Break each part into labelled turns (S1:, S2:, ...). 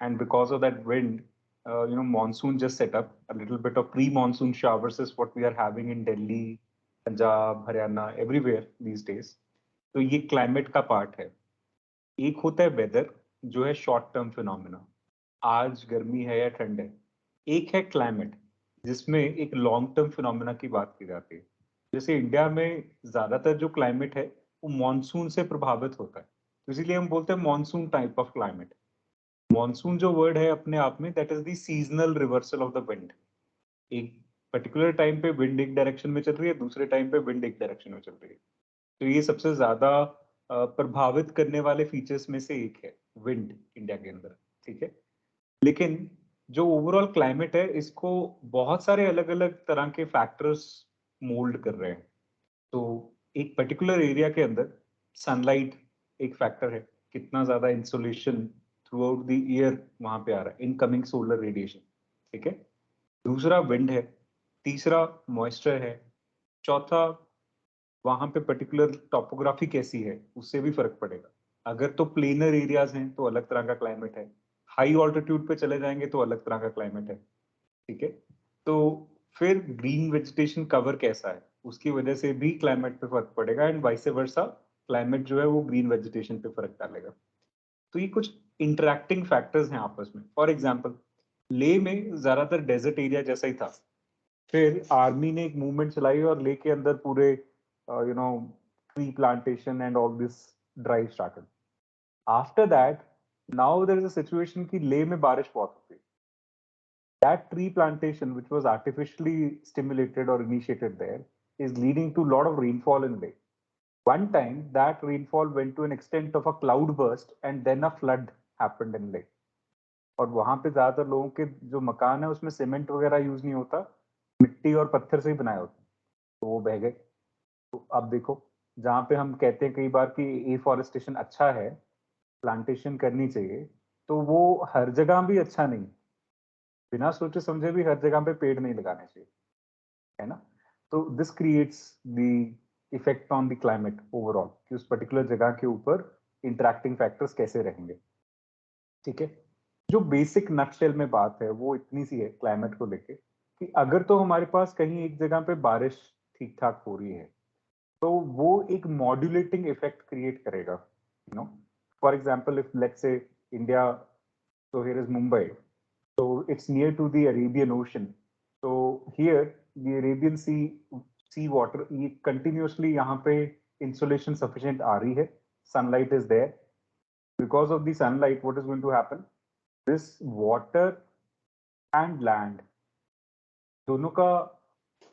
S1: and because of that wind, monsoon just set up. A little bit of pre-monsoon showers is what we are having in Delhi, Punjab, Haryana, everywhere these days. तो ये climate का part है. एक होता है weather, जो है short term phenomena, आज गर्मी है या ठंड है. एक है क्लाइमेट, जिसमें एक लॉन्ग टर्म फिनोमिना की बात की जाती है. जैसे इंडिया में ज्यादातर जो क्लाइमेट है वो मॉनसून से प्रभावित होता है, तो इसीलिए हम बोलते हैं monsoon type of climate. Monsoon जो वर्ड है अपने आप में, that is the seasonal reversal of the wind. एक पर्टिकुलर टाइम पे विंड एक डायरेक्शन में चल रही है, दूसरे टाइम पे विंड एक डायरेक्शन में चल रही है. तो ये सबसे ज्यादा प्रभावित करने वाले फीचर्स में से एक है विंड इंडिया के अंदर. ठीक है, लेकिन जो ओवरऑल क्लाइमेट है इसको बहुत सारे अलग अलग तरह के फैक्टर्स मोल्ड कर रहे हैं. तो एक पर्टिकुलर एरिया के अंदर सनलाइट एक फैक्टर है, कितना ज्यादा insolation through out the year वहां पे आ रहा है, इनकमिंग सोलर रेडिएशन. ठीक है, दूसरा विंड है, तीसरा मॉइस्चर है, चौथा वहां पे पर्टिकुलर टॉपोग्राफी कैसी है उससे भी फर्क पड़ेगा. अगर तो प्लेनर एरियाज हैं तो अलग तरह का क्लाइमेट है, हाई ऑल्टीट्यूड पे चले जाएंगे तो अलग तरह का क्लाइमेट है. ठीक है, तो फिर ग्रीन वेजिटेशन कवर कैसा है उसकी वजह से भी क्लाइमेट पे फर्क पड़ेगा, एंड वाइस वर्सा क्लाइमेट जो है वो ग्रीन वेजिटेशन पे फर्क डालेगा. तो ये कुछ इंटरैक्टिंग फैक्टर्स हैं आपस में. फॉर एग्जाम्पल, ले में ज्यादातर डेजर्ट एरिया जैसा ही था, फिर आर्मी ने एक मूवमेंट चलाई और ले के अंदर पूरे tree plantation and all this drive started. After that now there is a situation कि ले में बारिश बहुत होती है. That tree plantation which was artificially stimulated or initiated there is leading to a lot of rainfall in Leh. One time that rainfall went to an extent of a cloud burst and then a flood happened in Leh. और वहां पे ज्यादातर लोगों के जो मकान है उसमें सीमेंट वगैरह यूज नहीं होता, मिट्टी और पत्थर से ही बनाए होते, तो वो बह गए. तो अब देखो, जहाँ पे हम कहते हैं कई बार कि एफॉरेस्टेशन अच्छा है, प्लांटेशन करनी चाहिए, तो वो हर जगह भी अच्छा नहीं. बिना सोचे समझे भी हर जगह पे पेड़ नहीं लगाने चाहिए, है ना. तो this creates the effect on the climate overall, कि उस पर्टिकुलर जगह के ऊपर इंटरैक्टिंग फैक्टर्स कैसे रहेंगे. ठीक है, जो बेसिक नटशेल में बात है वो इतनी सी है क्लाइमेट को लेके, कि अगर तो हमारे पास कहीं एक जगह पे बारिश ठीक ठाक हो रही है तो वो एक मॉड्यूलेटिंग इफेक्ट क्रिएट करेगा. For example, if let's say India, so here is Mumbai, so it's near to the Arabian Ocean. So here the Arabian sea water, ये continuously यहाँ पे insolation sufficient आ रही है, sunlight is there. Because of the sunlight, what is going to happen? This water and land, दोनों का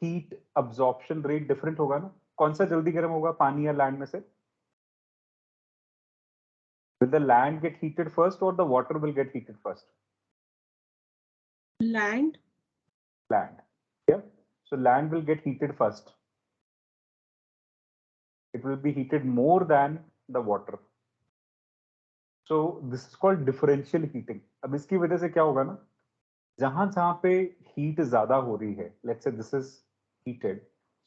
S1: heat absorption rate different होगा ना. कौन सा जल्दी गर्म होगा, पानी या लैंड में से? Will the land get heated first or the water will get heated first?
S2: Land.
S1: Land. Yeah. So land will get heated first. It will be heated more than the water. So this is called differential heating. अब इसकी वजह से क्या होगा ना, जहां जहां पे हीट ज्यादा हो रही है, let's say this is heated,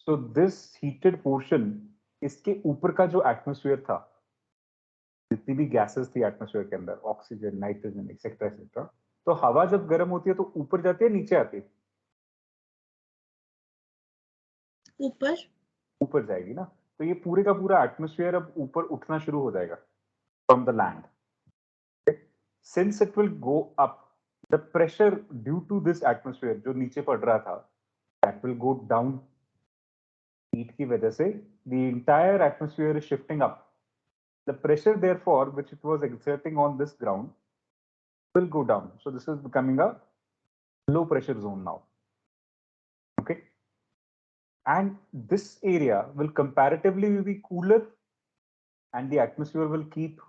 S1: so this heated portion, इसके ऊपर का जो एटमोस्फेयर था, जितनी भी गैसेस थी एटमोस्फेयर के अंदर, ऑक्सीजन, नाइट्रोजन, एक्सेट्रा एक्सेट्रा, तो हवा जब गर्म होती है तो ऊपर जाती है, नीचे आती है?
S2: ऊपर.
S1: ऊपर जाएगी ना. तो ये पूरे का पूरा एटमोस्फेयर अब ऊपर उठना शुरू हो जाएगा from the land. Since it will go up, the pressure due to this atmosphere जो नीचे पड़ रहा था, that will go down. Heat की वजह से the entire atmosphere is shifting up. The pressure therefore which it was exerting on this ground will go down. So this is becoming a low pressure zone now. Okay. And this area will comparatively be cooler and the atmosphere will keep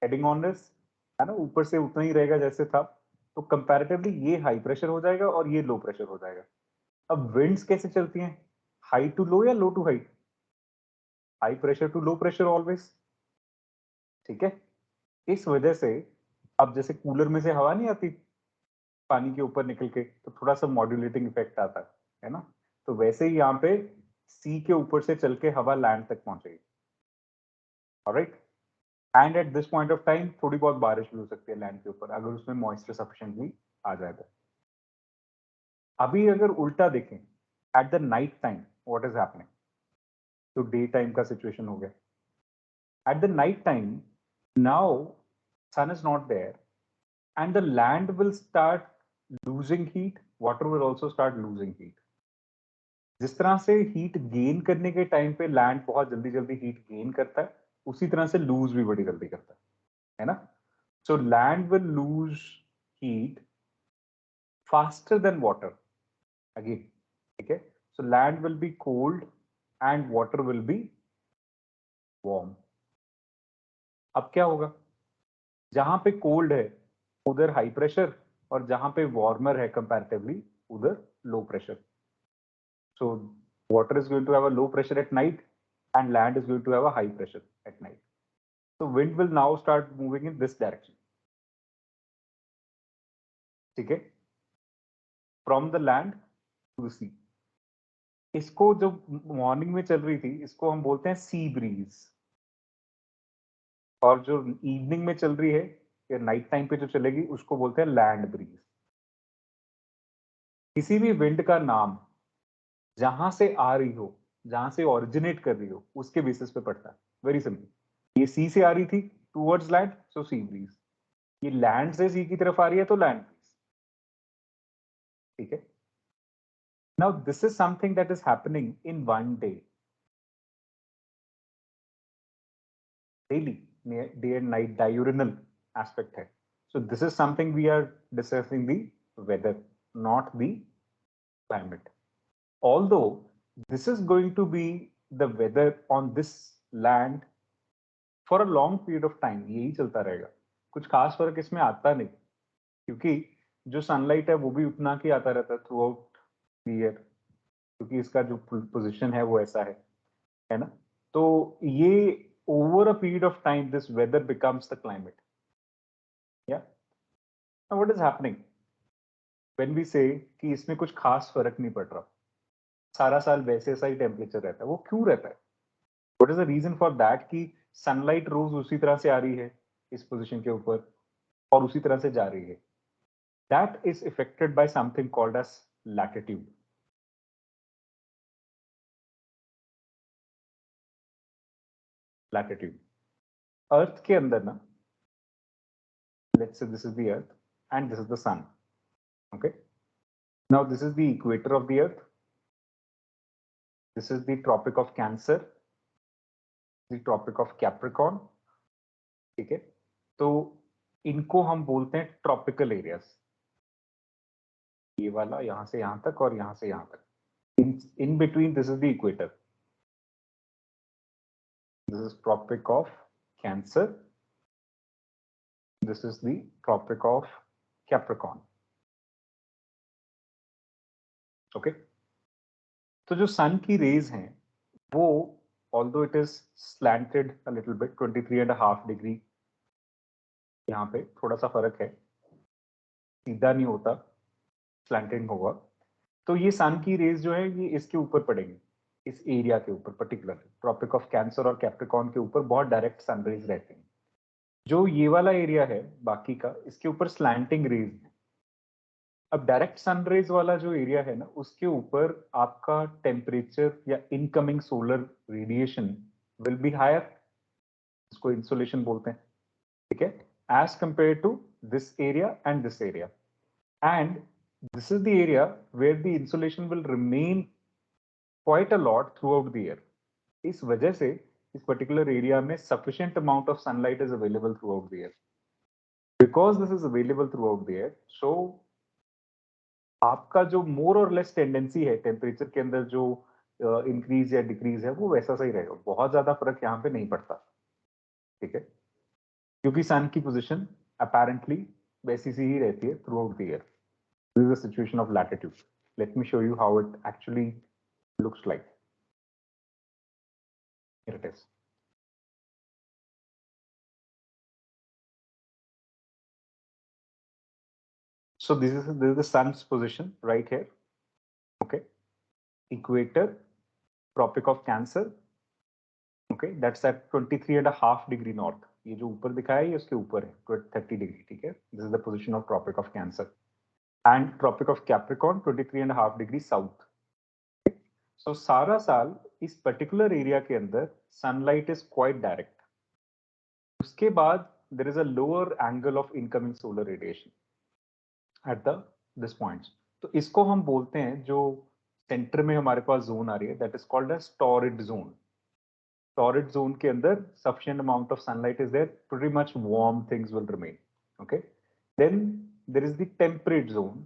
S1: heading on this, है ना, ऊपर से उतना ही रहेगा जैसे था. तो comparatively ये हाई प्रेशर हो जाएगा और ये लो प्रेशर हो जाएगा. अब विंड्स कैसे चलती हैं, हाई टू लो या low to high? High pressure to low pressure always. ठीक है, इस वजह से अब जैसे कूलर में से हवा नहीं आती पानी के ऊपर निकल के, तो थोड़ा सा मॉड्यूलेटिंग इफेक्ट आता है ना. तो वैसे ही यहाँ पे सी के ऊपर से चल के हवा लैंड तक पहुंचेगी. Alright. And eight this point of time थोड़ी बहुत बारिश भी हो सकती है लैंड के ऊपर अगर उसमें मॉइस्चर सफिशिएंटली आ जाए तो। अभी अगर उल्टा देखें at the night time what is happening, तो डे टाइम का सिचुएशन हो गया। At the night time now sun is not there and the land will start losing heat, water will also start losing heat. जिस तरह से heat gain करने के time पे लैंड बहुत जल्दी जल्दी हीट गेन करता है, उसी तरह से लूज भी बड़ी जल्दी करता है ना? So land will lose heat faster than water again, ठीक है? So land will be cold and water will be warm. अब क्या होगा? जहां पे कोल्ड है उधर हाई प्रेशर और जहां पे वार्मर है कंपैरेटिवली उधर low pressure. So water is going to have a low pressure at night and land is going to have a high pressure at night. So wind will now start moving in this direction. ठीक है? From the land to the sea. इसको जो morning में चल रही थी इसको हम बोलते हैं सी ब्रीज, और जो इवनिंग में चल रही है या नाइट टाइम पे जो चलेगी उसको बोलते हैं लैंड ब्रीज। किसी भी विंड का नाम जहां से आ रही हो, जहां से ओरिजिनेट कर रही हो, उसके बेसिस पे पड़ता है। Very simple. ये सी से आ रही थी टूवर्ड्स लैंड, सो सी ब्रीज। ये लैंड से सी की तरफ आ रही है तो लैंड ब्रीज, ठीक है? Now this is something that is happening in one day, daily, day and night diurnal aspect है। So this is something we are discussing the weather, not the climate. Although this is going to be the weather on this land for a long period of time, यही चलता रहेगा, कुछ खास फर्क इसमें आता नहीं, क्योंकि जो सनलाइट है वो भी उतना ही आता रहता है थ्रू आउट द ईयर, क्योंकि इसका जो पोजीशन है वो ऐसा है ना? तो ये over a period of time this weather becomes the climate. Yeah what is happening when we say कि इसमें कुछ खास फर्क नहीं पड़ रहा, सारा साल वैसे सा ही टेम्परेचर रहता है, वो क्यों रहता है? What is the reason for that कि सनलाइट रोज उसी तरह से आ रही है इस पोजीशन के ऊपर और उसी तरह से जा रही है? That is affected by something called as latitude. Latitude earth के अंदर ना, let's say this is the earth and this is the sun, okay? Now this is the equator of the earth, this is the tropic of Cancer, the tropic of Capricorn, ठीक है? तो इनको हम बोलते हैं ट्रॉपिकल एरियाज। ये वाला यहां से यहां तक और यहां से यहां तक, in between this is the equator. This is Tropic of Cancer, this is the Tropic of Capricorn. Okay, तो जो सन की रेज हैं वो, although it is slanted a little bit, 23.5 degree, यहाँ पे थोड़ा सा फर्क है, सीधा नहीं होता, स्लैंटेड होगा। तो ये सन की रेज जो है ये इसके ऊपर पड़ेंगे, इस एरिया के ऊपर, पर्टिकुलर ट्रॉपिक ऑफ कैंसर और कैप्रिकॉर्न के ऊपर बहुत डायरेक्ट सन रेज रहते हैं। जो ये वाला एरिया है बाकी का, इसके ऊपर स्लैंटिंग रेज है। अब डायरेक्ट सन रेज वाला जो एरिया है ना, उसके ऊपर आपका टेम्परेचर या incoming solar radiation will be higher, इसको इंसोलेशन बोलते हैं, ठीक है? As compare to this area and this area, and this is the area where the insolation will remain quite a lot throughout the year. इस वजह से इस particular area में sufficient amount of sunlight is available throughout the year. Because this is available throughout the year, so आपका जो मोर और less tendency है temperature के अंदर जो इंक्रीज या डिक्रीज है वो वैसा सही रहेगा, बहुत ज्यादा फर्क यहाँ पे नहीं पड़ता, ठीक है? क्योंकि सन की पोजीशन अपेरेंटली वैसी सी ही रहती है through out the year. This is the situation of latitude. Let me show you how it actually looks like. Here it is. So this is the sun's position right here, okay? Equator, Tropic of Cancer, okay? That's at 23.5 degree north. ये जो ऊपर दिखाया है ये उसके ऊपर है 30 degree, ठीक है। This is the position of tropic of Cancer and tropic of Capricorn 23.5 degree south. So सारा साल इस पर्टिकुलर एरिया के अंदर सनलाइट इज क्वाइट डायरेक्ट। उसके बाद there is a lower angle of incoming solar radiation at the this points. तो इसको हम बोलते हैं, जो सेंटर में हमारे पास जोन आ रही है, that is called as torrid zone. Torrid zone के अंदर sufficient amount of sunlight is there, pretty much warm things will remain. Okay, then there is the temperate zone.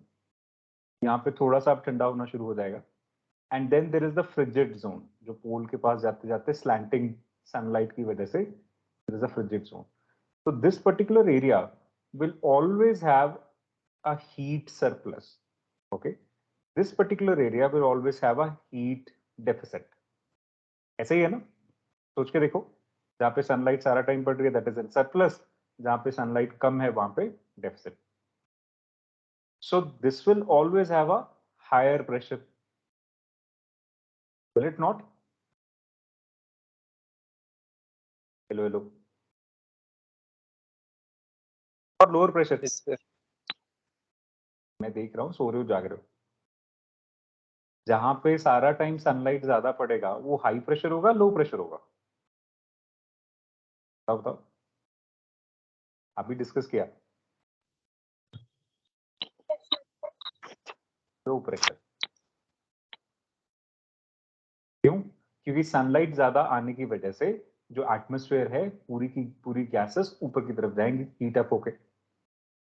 S1: यहाँ पे थोड़ा सा अब ठंडा होना शुरू हो जाएगा। And then there is the frigid zone, जो पोल के पास जाते जाते स्लैंटिंग सनलाइट की वजह से there is a frigid zone. So this particular area will always have a heat surplus. Okay, this particular area will always have a heat deficit. ऐसे ही है ना, सोच के देखो, जहां पे सनलाइट सारा टाइम पड़ रही है दैट इज इन सरप्लस, जहां पे सनलाइट कम है वहां पे deficit. So this will always have a higher pressure, will it not? Hello hello. और लोअर प्रेशर, मैं देख रहा हूँ सो रहे हो जाग रहे हो। जहां पे सारा टाइम सनलाइट ज्यादा पड़ेगा वो हाई प्रेशर होगा, लो प्रेशर होगा? बताओ बताओ, अभी डिस्कस किया। Low pressure. क्यों? क्योंकि सनलाइट ज्यादा आने की वजह से जो एटमॉस्फेयर है पूरी की पूरी गैसेस ऊपर की तरफ जाएंगी हीट अप होके,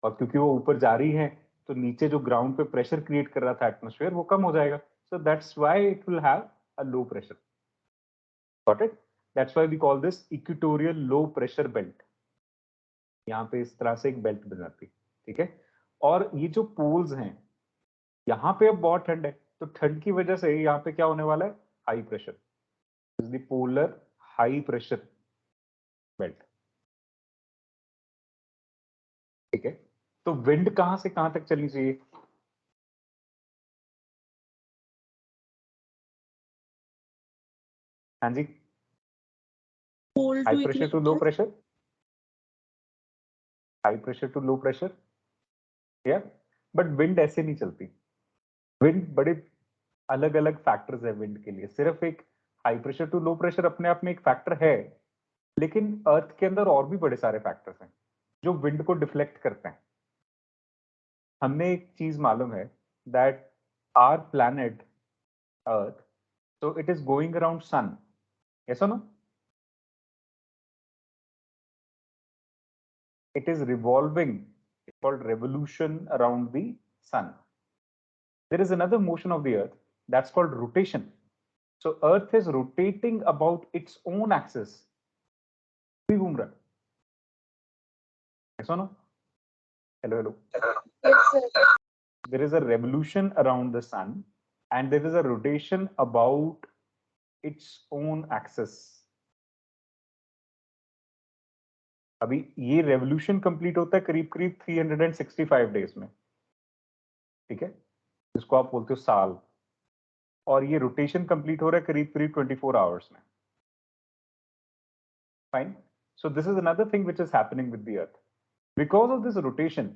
S1: और क्योंकि वो ऊपर जा रही है तो नीचे जो ग्राउंड पे प्रेशर क्रिएट कर रहा था एटमॉस्फेयर वो कम हो जाएगा। So that's why it will have a low pressure. Got it? That's why we call this equatorial low pressure belt. यहाँ पे इस तरह से एक बेल्ट बन जाती है, ठीक है। और ये जो पोल्स हैं, यहाँ पे अब बहुत ठंड है, तो ठंड की वजह से यहाँ पे क्या होने वाला है? High pressure. Is the polar high pressure belt, ठीक है। तो विंड कहां से कहां तक चलनी चाहिए? हाँ जी,
S2: Pole
S1: high
S2: to
S1: pressure to low
S2: equator.
S1: Pressure, high pressure to low pressure, या बट विंड ऐसे नहीं चलती। विंड बड़े अलग अलग फैक्टर्स है विंड के लिए। सिर्फ एक high pressure to low pressure अपने आप में एक फैक्टर है, लेकिन अर्थ के अंदर और भी बड़े सारे फैक्टर्स हैं जो विंड को डिफ्लेक्ट करते हैं। हमने एक चीज मालूम है that our planet earth, so it is going around sun, yes or no? It is revolving, it's called revolution around the sun. There is another motion of the earth that's called rotation. So earth is rotating about its own axis. भी घूम रहा है, yes or no? Hello hello.
S2: Yes, sir.
S1: There is a revolution around the sun and there is a rotation about its own axis. अभी ये revolution complete होता है करीब करीब 365 डेज में, ठीक है, जिसको आप बोलते हो साल। और ये रोटेशन कंप्लीट हो रहा है करीब करीब 24 आवर्स में। Fine. So this is another thing which is happening with the earth. Because of this rotation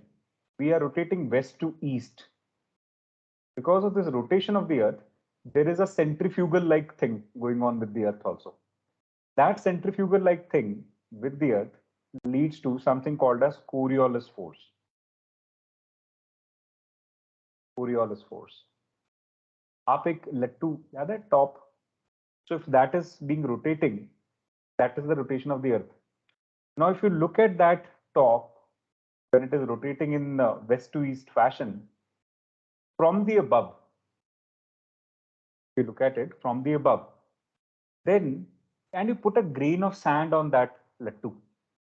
S1: we are rotating west to east. Because of this rotation of the earth there is a centrifugal like thing going on with the earth also. That centrifugal like thing with the earth leads to something called as Coriolis force. Coriolis force. आप एक लट्टू याद है top? So if that is being rotating, that is the rotation of the earth. Now if you look at that top when it is rotating in west to east fashion, from the above, if you look at it from the above, then can you put a grain of sand on that lattu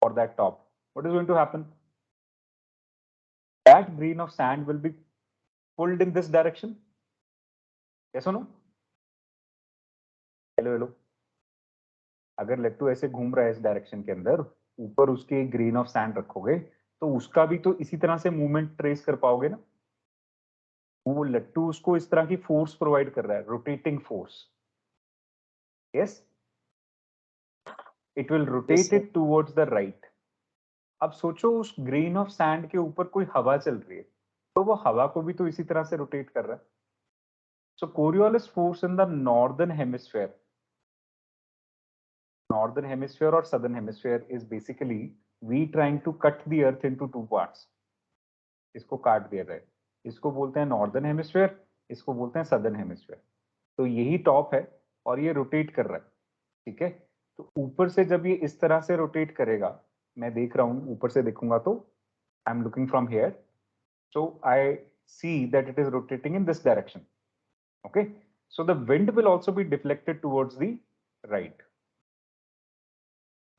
S1: or that top? What is going to happen? That grain of sand will be pulled in this direction. Yes or no? Hello hello. अगर लट्टू ऐसे घूम रहा है इस direction के अंदर, ऊपर उसके एक ग्रेन ऑफ सैंड रखोगे तो उसका भी तो इसी तरह से मूवमेंट ट्रेस कर पाओगे ना। वो लट्टू उसको इस तरह की फोर्स प्रोवाइड कर रहा है, rotating force. Yes, it will rotate it towards the right. अब सोचो उस ग्रेन ऑफ सैंड के ऊपर कोई हवा चल रही है, तो वो हवा को भी तो इसी तरह से रोटेट कर रहा है। So Coriolis force in the northern hemisphere और southern hemisphere is basically we trying to cut the earth into two parts. इसको काट दिया जाए, इसको बोलते हैं नॉर्दर्न हेमिस्फीयर, इसको बोलते हैं सदर्न हेमिस्फीयर। तो यही टॉप है और ये रोटेट कर रहा है, ठीक है। तो ऊपर से जब ये इस तरह से रोटेट करेगा, मैं देख रहा हूं ऊपर से देखूंगा तो I am looking from here, so I see that it is rotating in this direction. Okay, so the wind will also be deflected towards the right.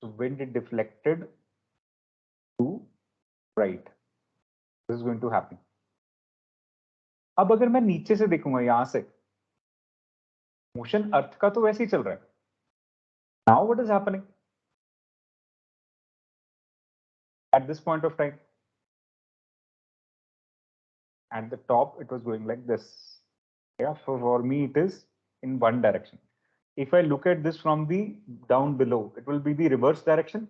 S1: So wind is deflected to right. This is going to happen. अब अगर मैं नीचे से देखूंगा यहां से, motion अर्थ का तो वैसे ही चल रहा है। Now what is happening at this point of time? At the top it was going like this. Yeah, for me it is in one direction. If I look at this from the down below, it will be the reverse direction.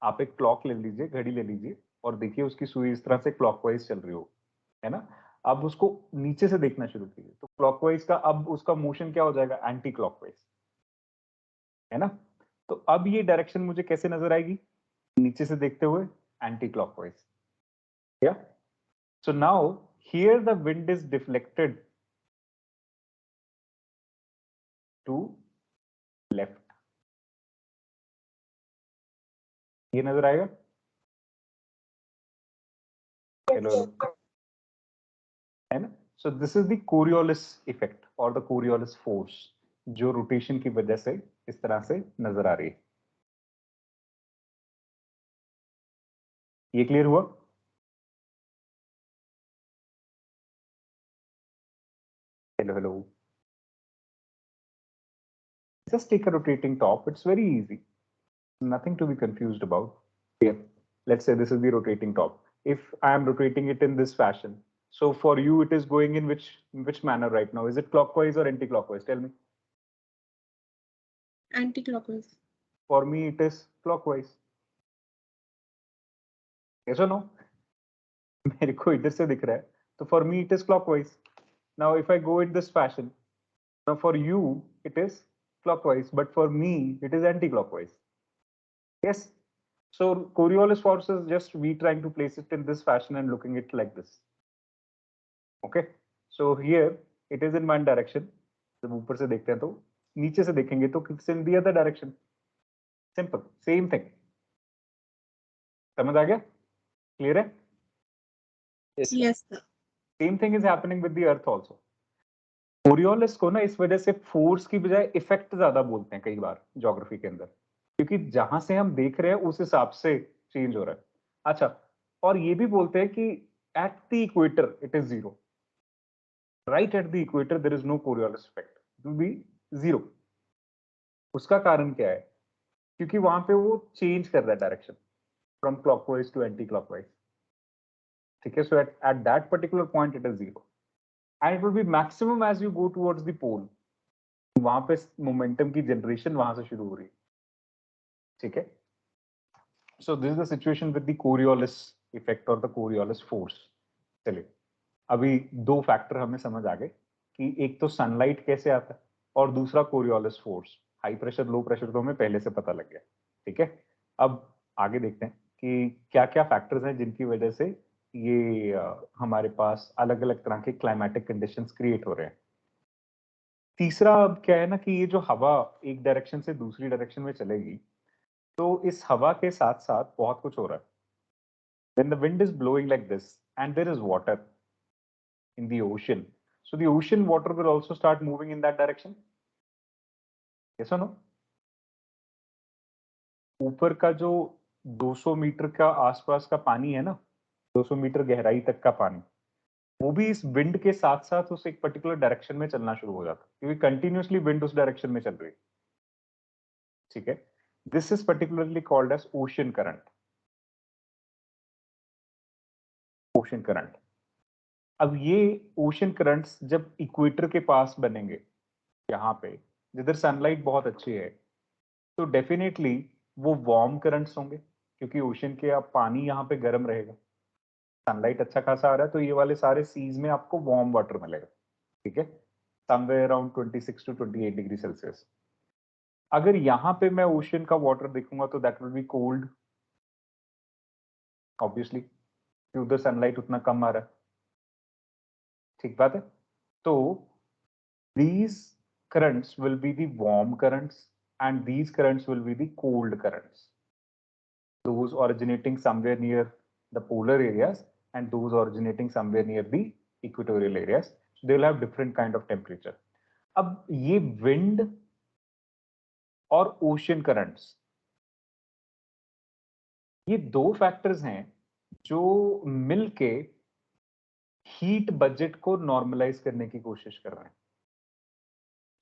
S1: आप एक clock ले लीजिए, घड़ी ले लीजिए और देखिए उसकी सुई इस तरह से क्लॉकवाइज चल रही हो, है ना। अब उसको नीचे से देखना शुरू कीजिए, तो क्लॉकवाइज का अब उसका मोशन क्या हो जाएगा, एंटी क्लॉकवाइज, है ना। तो अब ये डायरेक्शन मुझे कैसे नजर आएगी, नीचे से देखते हुए एंटी क्लॉकवाइज। या so now here the wind is deflected to left. ये नजर आएगा, हेलो हेलो, है ना। So this is the Coriolis effect और द कोरियोलिस फोर्स, जो रोटेशन की वजह से इस तरह से नजर आ रही है। ये क्लियर हुआ? Hello, hello. Just take a rotating top. It's very easy. Nothing to be confused about. Here, let's say this is the rotating top. If I am rotating it in this fashion, so for you it is going in which manner right now? Is it clockwise or anti-clockwise? Tell me.
S2: Anti-clockwise.
S1: For me it is clockwise. Yes or no? मेरे को इधर से दिख रहा है, तो for me it is clockwise. Now if I go in this fashion, now for you it is clockwise, but for me it is anti-clockwise. Yes. So Coriolis Force is just we trying to place it in this fashion and looking it like this. Okay. So here it is in one direction. जब ऊपर से देखते हैं तो, नीचे से देखेंगे तो it's in the other direction. Simple. Same thing. समझ आ गया? Clear है?
S2: Yes, sir.
S1: Same thing is happening with the Earth also. Coriolis को ना इस वजह से फोर्स की बजाय इफेक्ट ज्यादा बोलते हैं कई बार ज्योग्राफी के अंदर, क्योंकि जहां से हम देख रहे हैं उस हिसाब से चेंज हो रहा है। अच्छा, और ये भी बोलते हैं कि at the equator it is zero, right at the equator there is no Coriolis effect, it will be zero. उसका कारण क्या है, क्योंकि वहां पे वो चेंज कर रहा है direction from clockwise to anti clockwise, ठीक है। So at that particular point it is zero and it will be maximum as you go towards the pole. वहां पे मोमेंटम की जनरेशन वहां से शुरू हो रही है, ठीक है। So this is the situation with the Coriolis effect और द कोरियोलिस फोर्स। चलिए, अभी दो फैक्टर हमें समझ आ गए कि एक तो सनलाइट कैसे आता है और दूसरा Coriolis force. High pressure low pressure तो हमें पहले से पता लग गया, ठीक है। अब आगे देखते हैं कि क्या क्या फैक्टर्स हैं जिनकी वजह से ये हमारे पास अलग अलग तरह के क्लाइमेटिक कंडीशंस क्रिएट हो रहे हैं। तीसरा अब क्या है ना कि ये जो हवा एक डायरेक्शन से दूसरी डायरेक्शन में चलेगी, तो इस हवा के साथ साथ बहुत कुछ हो रहा है। When the wind is blowing like this and there is water in the ocean, so the ocean water will also start moving in that direction. Yes or no? ऊपर का जो 200 मीटर का आसपास का पानी है ना, 200 मीटर गहराई तक का पानी, वो भी इस विंड के साथ साथ उस एक पर्टिकुलर डायरेक्शन में चलना शुरू हो जाता है, क्योंकि कंटिन्यूअसली विंड उस डायरेक्शन में चल रही है, ठीक है। This is particularly called as ocean current. Ocean current. अब ये ओशन करंट्स जब इक्वेटर के पास बनेंगे, यहाँ पे जिधर सनलाइट बहुत अच्छी है, तो डेफिनेटली वो वार्म करंट्स होंगे, क्योंकि ओशन के अब पानी यहाँ पे गर्म रहेगा, सनलाइट अच्छा खासा आ रहा है, तो ये वाले सारे सीज में आपको वार्म वाटर मिलेगा, ठीक है, somewhere around 26 to 28 degree Celsius. अगर यहाँ पे मैं ओशन का वाटर देखूंगा तो that will be cold, obviously, कि उधर सनलाइट उतना कम आ रहा है, ठीक बात है। तो these currents will be the warm currents and these currents will be the cold currents, those originating somewhere near the polar areas and those originating somewhere near the equatorial areas. So they will have different kind of temperature. अब ये wind और ocean currents, ये दो factors हैं जो मिलके heat budget को normalise करने की कोशिश कर रहे हैं।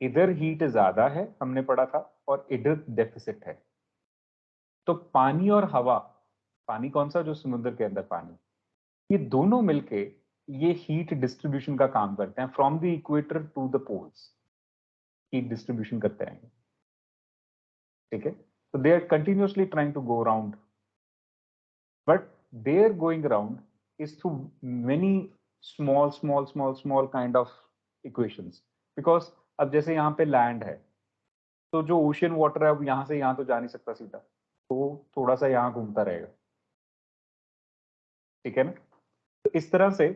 S1: इधर हीट ज्यादा है, हमने पढ़ा था, और इधर डेफिसिट है। तो पानी और हवा, पानी कौन सा, जो समुद्र के अंदर पानी, ये दोनों मिलके ये हीट डिस्ट्रीब्यूशन का काम करते हैं, from the equator to the poles heat distribution करते रहेंगे, ठीक है। तो they are continuously trying to go around, but their going around is through many small small small small kind of equations, because अब जैसे यहाँ पे लैंड है, तो जो ओशियन वाटर है अब यहाँ से यहाँ तो जा नहीं सकता सीधा, तो थोड़ा सा यहाँ घूमता रहेगा, ठीक है ना। तो इस तरह से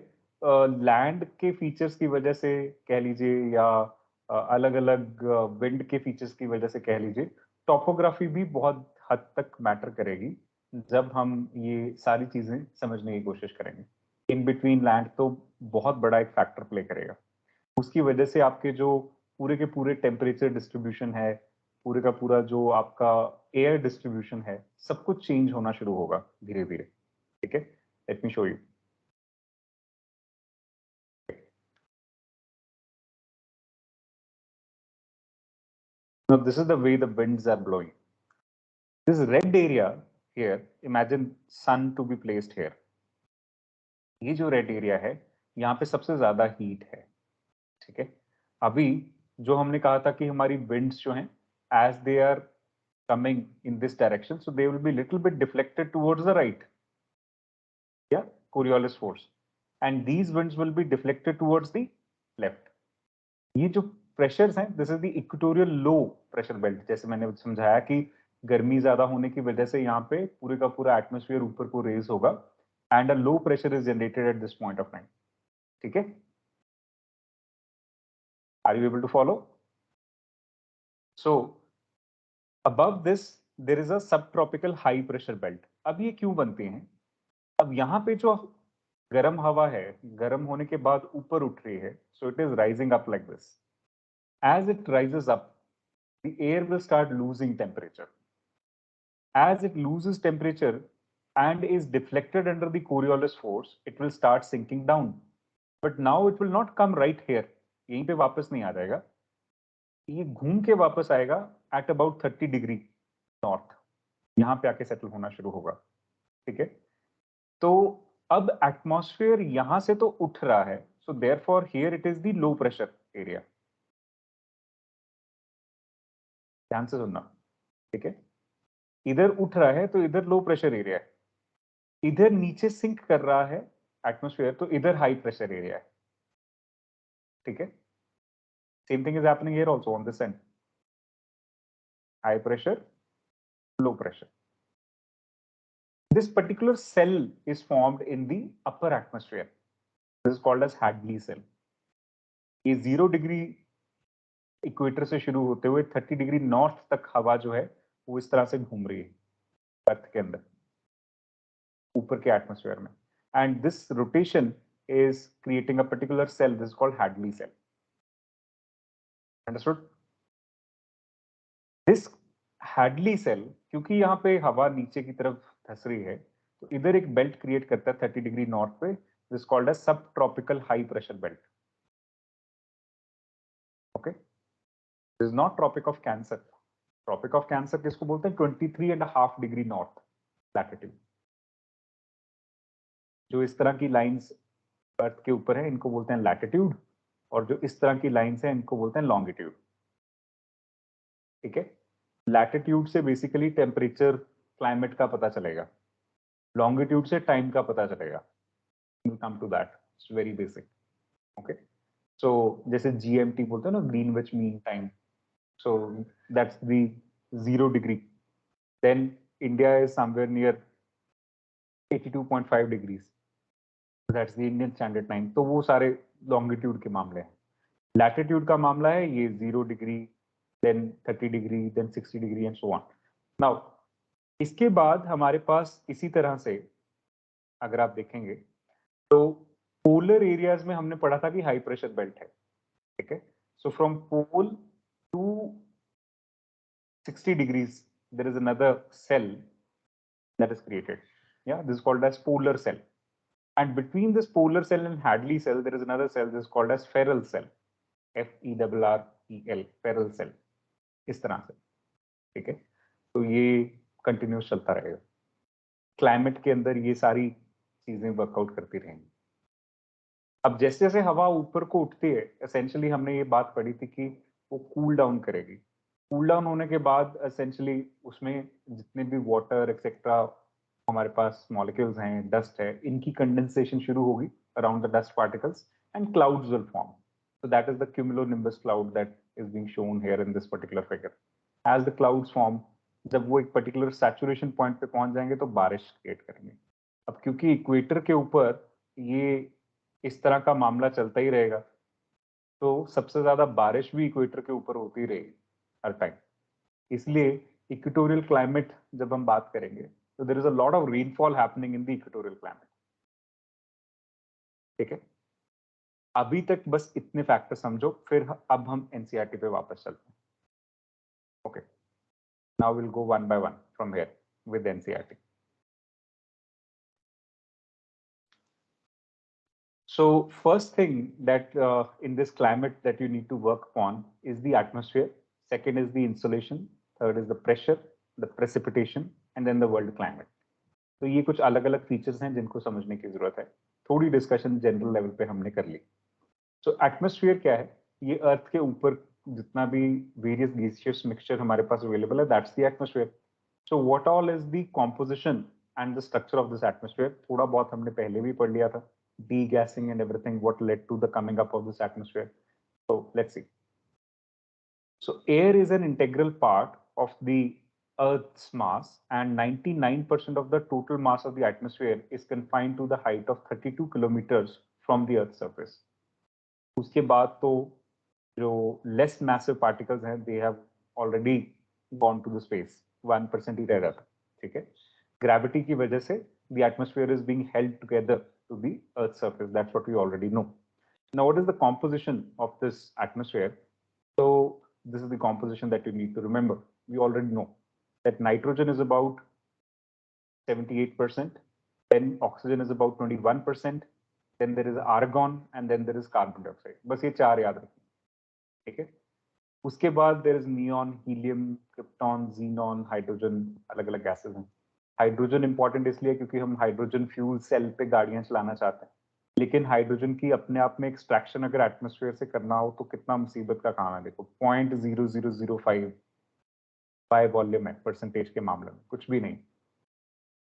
S1: लैंड के फीचर्स की वजह से कह लीजिए, या अलग अलग विंड के फीचर्स की वजह से कह लीजिए, टॉपोग्राफी भी बहुत हद तक मैटर करेगी जब हम ये सारी चीजें समझने की कोशिश करेंगे। इन बिटवीन लैंड तो बहुत बड़ा एक फैक्टर प्ले करेगा, उसकी वजह से आपके जो पूरे के पूरे टेम्परेचर डिस्ट्रीब्यूशन है, पूरे का पूरा जो आपका एयर डिस्ट्रीब्यूशन है, सब कुछ चेंज होना शुरू होगा धीरे धीरे, ठीक है। Let me show you. Now this is the way the winds are blowing. This red area here, imagine sun to be placed here. ये जो रेड एरिया है, यहाँ पे सबसे ज्यादा हीट है, ठीक है। अभी जो हमने कहा था कि हमारी विंड्स जो हैं, as they are coming in this direction, so they will be little bit deflected towards the right, yeah, Coriolis force, and these winds will be deflected towards the left. ये जो प्रेशर्स हैं, this is the equatorial low pressure belt, जैसे मैंने समझाया कि गर्मी ज्यादा होने की वजह से यहाँ पे पूरे का पूरा एटमॉस्फेयर ऊपर को रेज होगा, and a low pressure is generated at this point of time, ठीक है। Are you able to follow? So above this there is a सब ट्रॉपिकल हाई प्रेशर बेल्ट। अब ये क्यों बनते हैं? अब यहाँ पे जो गर्म हवा है, गर्म होने के बाद ऊपर उठ रही है, so it is rising up like this. As it rises up, the air will start losing temperature. As it loses temperature and is deflected under the Coriolis force, it will start sinking down. But now it will not come right here. यहीं पे वापस नहीं आ जाएगा, ये घूम के वापस आएगा at about 30 डिग्री नॉर्थ, यहाँ पे आके सेटल होना शुरू होगा, ठीक है। तो अब एटमॉस्फेयर यहाँ से तो उठ रहा है, so therefore here it is the low pressure area. ध्यान से सुनना, ठीक है। इधर उठ रहा है तो इधर लो प्रेशर एरिया है, इधर नीचे सिंक कर रहा है एटमॉस्फेयर, तो इधर हाई प्रेशर एरिया है, ठीक है। Same thing is happening here also on this end, high pressure, low pressure. This particular cell is formed in the upper atmosphere, this is called as Hadley cell. ये 0 degree equator से शुरू होते हुए 30 degree north तक हवा जो है वो इस तरह से घूम रही है अर्थ के अंदर, ऊपर के एटमॉस्फेयर में, and this rotation is creating a particular cell. This is called Hadley cell. Understood? This Hadley cell, क्योंकि यहाँ पे हवा नीचे की तरफ धस रही है, तो इधर एक बेल्ट क्रिएट करता है 30 डिग्री नॉर्थ पे, this called as sub tropical high pressure belt. Okay, this is not tropic of cancer. Tropic of cancer किसको बोलते हैं? 23.5 डिग्री नॉर्थ लैटिट्यूड। जो इस तरह की लाइंस अर्थ के ऊपर है इनको बोलते हैं लैटिट्यूड, और जो इस तरह की लाइंस है इनको बोलते हैं लॉन्गिट्यूड। ठीक है। लैटिट्यूड से बेसिकली टेम्परेचर क्लाइमेट का पता चलेगा, लॉन्गिट्यूड से टाइम का पता चलेगा। we'll come to that, it's very basic. Okay, so जैसे GMT बोलते हैं ना, Greenwich Mean Time, so that's the 0 degree. Then India is somewhere near 82.5 degrees, that's the Indian Standard Time. तो वो सारे longitude के मामले हैं। लैटिट्यूड का मामला है ये 0 degree, then 30 degree, then 60 degree and so on. Now इसके बाद हमारे पास इसी तरह से अगर आप देखेंगे तो पोलर एरियाज में हमने पढ़ा था कि हाई प्रेशर बेल्ट है, ठीक है। So from pole to 60 degrees there is another cell that is created, yeah, this is called as polar cell, and between this polar cell and Hadley cell there is another cell, this is called as ferrule cell, FERREL, ferrule cell, इस तरह से, ठीक है। तो ये continuous चलता रहेगा, climate के अंदर ये सारी चीजें वर्कआउट करती रहेंगी। अब जैसे जैसे हवा ऊपर को उठती है, एसेंशियली हमने ये बात पढ़ी थी कि वो कूल डाउन करेगी, कूल डाउन होने के बाद एसेंशियली उसमें जितने भी वाटर एक्सेट्रा हमारे पास मॉलिक्यूल्स हैं, डस्ट है, इनकी कंडेंसेशन शुरू होगी around the dust particles and clouds will form. So that is the cumulonimbus cloud that is being shown here in this particular figure. As the clouds form, जब वो एक particular saturation point पे पहुंच जाएंगे तो बारिश क्रिएट करेंगे। अब क्योंकि इक्वेटर के ऊपर ये इस तरह का मामला चलता ही रहेगा, तो सबसे ज्यादा बारिश भी इक्वेटर के ऊपर होती रहेगी हर टाइम। इसलिए इक्वेटोरियल क्लाइमेट जब हम बात करेंगे तो there is a lot of rainfall happening in the equatorial climate, ठीक है। अभी तक बस इतने फैक्टर समझो, फिर अब हम एनसीईआरटी पे वापस चलते हैं। Okay, now will go one by one from here with NCERT. So first thing that in this climate that you need to work upon is the atmosphere, second is the insolation, third is the pressure, the precipitation, and then the world climate. तो ये कुछ अलग अलग features हैं जिनको समझने की जरूरत है। थोड़ी डिस्कशन जनरल लेवल पे हमने कर ली। सो एटमॉस्फेयर क्या है? ये अर्थ के ऊपर जितना भी वेरियस गैसियस मिक्सचर हमारे पास अवेलेबल है, that's the atmosphere. So what all is the composition and the structure of this atmosphere? थोड़ा बहुत हमने पहले भी पढ़ लिया था, degassing and everything, what led to the coming up of this atmosphere. So let's see. So air is an integral part of the Earth's mass, and 99% of the total mass of the atmosphere is confined to the height of 32 kilometers from the Earth's surface. उसके बाद तो जो less massive particles हैं, they have already gone to the space. 1% ही रह जाता, ठीक है। Gravity की वजह से the atmosphere is being held together to the Earth's surface. That's what we already know. Now, what is the composition of this atmosphere? So this is the composition that you need to remember. We already know that nitrogen is about 78%, then oxygen is about 21%, then there is argon, and then there is carbon dioxide. बस ये चार याद रखें, ठीक है। उसके बाद there is neon, helium, krypton, xenon, hydrogen, अलग अलग gases हैं। हाइड्रोजन इंपॉर्टेंट इसलिए क्योंकि हम हाइड्रोजन फ्यूल सेल पे गाड़ियां चलाना चाहते हैं, लेकिन हाइड्रोजन की अपने आप में एक्सट्रैक्शन अगर एटमॉस्फेयर से करना हो तो कितना मुसीबत का काम है। देखो 0.0005 बाय वॉल्यूम है, परसेंटेज के मामले में कुछ भी नहीं।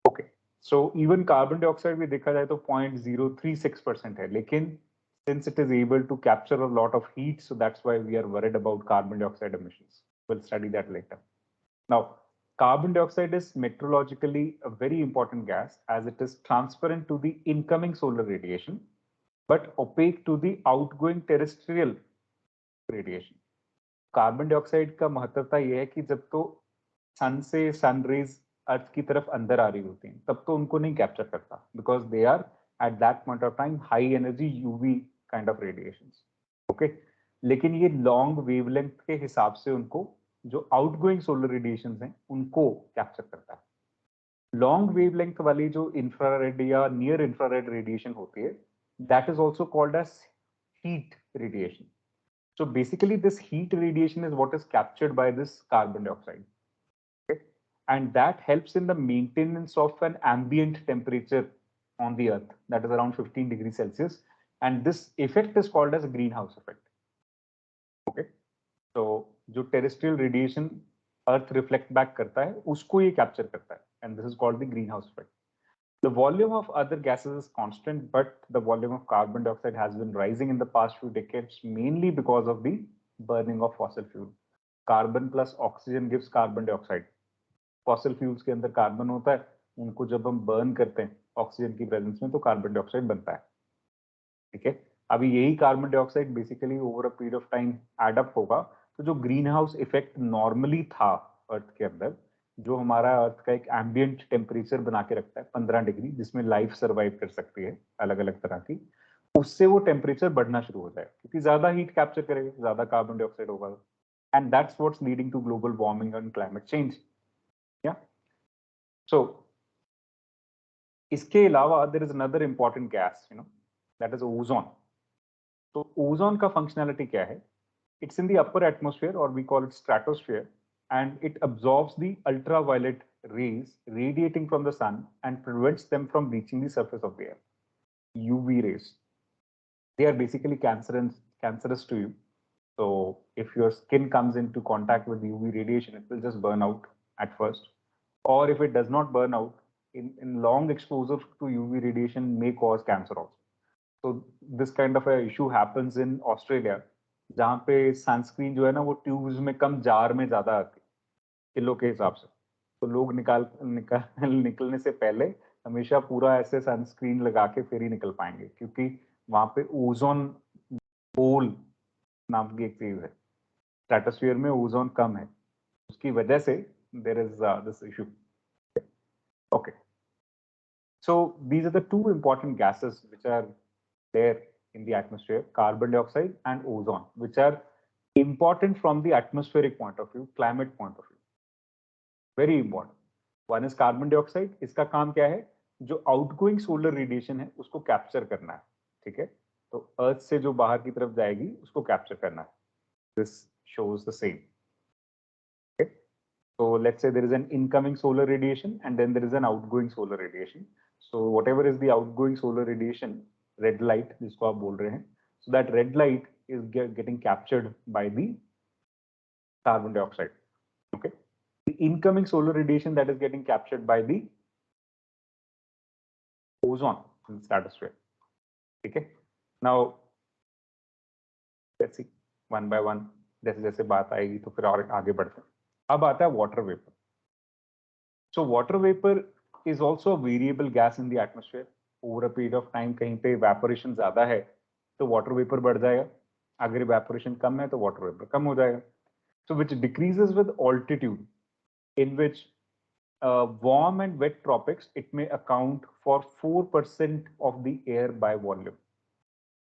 S1: Okay, so even carbon dioxide भी देखा जाए तो 0.036% है, लेकिन since it is able to capture a lot of heat, so that's why we are worried about carbon dioxide emissions. We'll study that later. Now, carbon dioxide is meteorologically a very important gas as it is transparent to the incoming solar radiation, but opaque to the outgoing terrestrial radiation. Carbon dioxide का महत्वता यह है कि जब तो सन से sun rays अर्थ की तरफ अंदर आ रही होती हैं, तब तो उनको नहीं कैप्चर करता, because they are at that point of time high energy UV kind of radiations. Okay, लेकिन ये लॉन्ग वेवलेंथ के हिसाब से उनको जो आउटगोइंग सोलर रेडिएशन हैं उनको कैप्चर करता है। लॉन्ग वेवलेंथ वाली जो इंफ्रारेड या नियर इंफ्रारेड रेडिएशन होती है, that is also called as heat radiation. So basically this heat radiation is what is captured by this carbon dioxide, okay? And that helps in the maintenance of an ambient temperature on the earth, that is around 15 degrees Celsius, and this effect is called as a greenhouse effect. Okay, so जो terrestrial radiation अर्थ reflect back करता है उसको ये capture करता है, and this is called the green house effect. The volume of other gases is constant, but the volume of carbon dioxide has been rising in the past few decades, mainly because of the burning of fossil fuel. Carbon plus oxygen gives carbon dioxide. Fossil fuels के अंदर carbon होता है, उनको जब हम burn करते हैं oxygen की प्रेजेंस में तो कार्बन डाइऑक्साइड बनता है. ठीक है, अभी यही carbon dioxide basically over a period of time add up होगा, तो जो ग्रीन हाउस इफेक्ट नॉर्मली था अर्थ के अंदर, जो हमारा अर्थ का एक एम्बियंट टेम्परेचर बना के रखता है 15 डिग्री, जिसमें लाइफ सर्वाइव कर सकती है अलग अलग तरह की, उससे वो टेम्परेचर बढ़ना शुरू हो जाए क्योंकि ज्यादा हीट कैप्चर करेगा, ज्यादा कार्बन डाइऑक्साइड होगा, and that's what's leading to global warming and climate change. Yeah so इसके अलावा there is another important gas, that is ozone. तो ओजोन का फंक्शनैलिटी क्या है? It's in the upper atmosphere, or we call it stratosphere, and it absorbs the ultraviolet rays radiating from the sun and prevents them from reaching the surface of the air. UV rays. They are basically cancerous to you. So if your skin comes into contact with UV radiation, it will just burn out at first. Or if it does not burn out, in long exposure to UV radiation may cause cancer also. So this kind of a issue happens in Australia, जहाँ पे sunscreen जो है ना वो tubes में कम, jar में ज्यादा आती है किलो के हिसाब से, तो लोग निकलने से पहले हमेशा पूरा ऐसे सनस्क्रीन लगा के फिर ही निकल पाएंगे, क्योंकि वहां पे ओजोन होल नाम की एक चीज है, स्ट्रेटोस्फीयर में ओजोन कम है, उसकी वजह से there is this issue. Okay, so these are the two important gases which are there in the atmosphere, carbon dioxide and ozone, which are important from the atmospheric point of view, climate point of view. Very important. One is carbon dioxide. इसका काम क्या है? जो outgoing solar radiation है उसको capture करना है. ठीक है, तो अर्थ से जो बाहर की तरफ जाएगी उसको कैप्चर करना है. This shows the same. Okay, so let's say there is an incoming solar radiation and then there is an outgoing solar radiation. So whatever is the outgoing solar radiation, red light जिसको आप बोल रहे हैं, so that red light is getting captured by the carbon dioxide. Okay, the incoming solar radiation that is getting captured by the ozone in the stratosphere. Okay, now let's see one by one, जैसे जैसे बात आएगी तो फिर और आगे बढ़ते हैं. अब आता है water vapor. So water vapor is also a variable gas in the atmosphere. Over a period of time कहीं पे evaporation ज्यादा है तो water vapor बढ़ जाएगा, अगर evaporation कम है तो water vapor कम हो जाएगा. So which decreases with altitude, in which warm and wet tropics, it may account for 4% of the air by volume.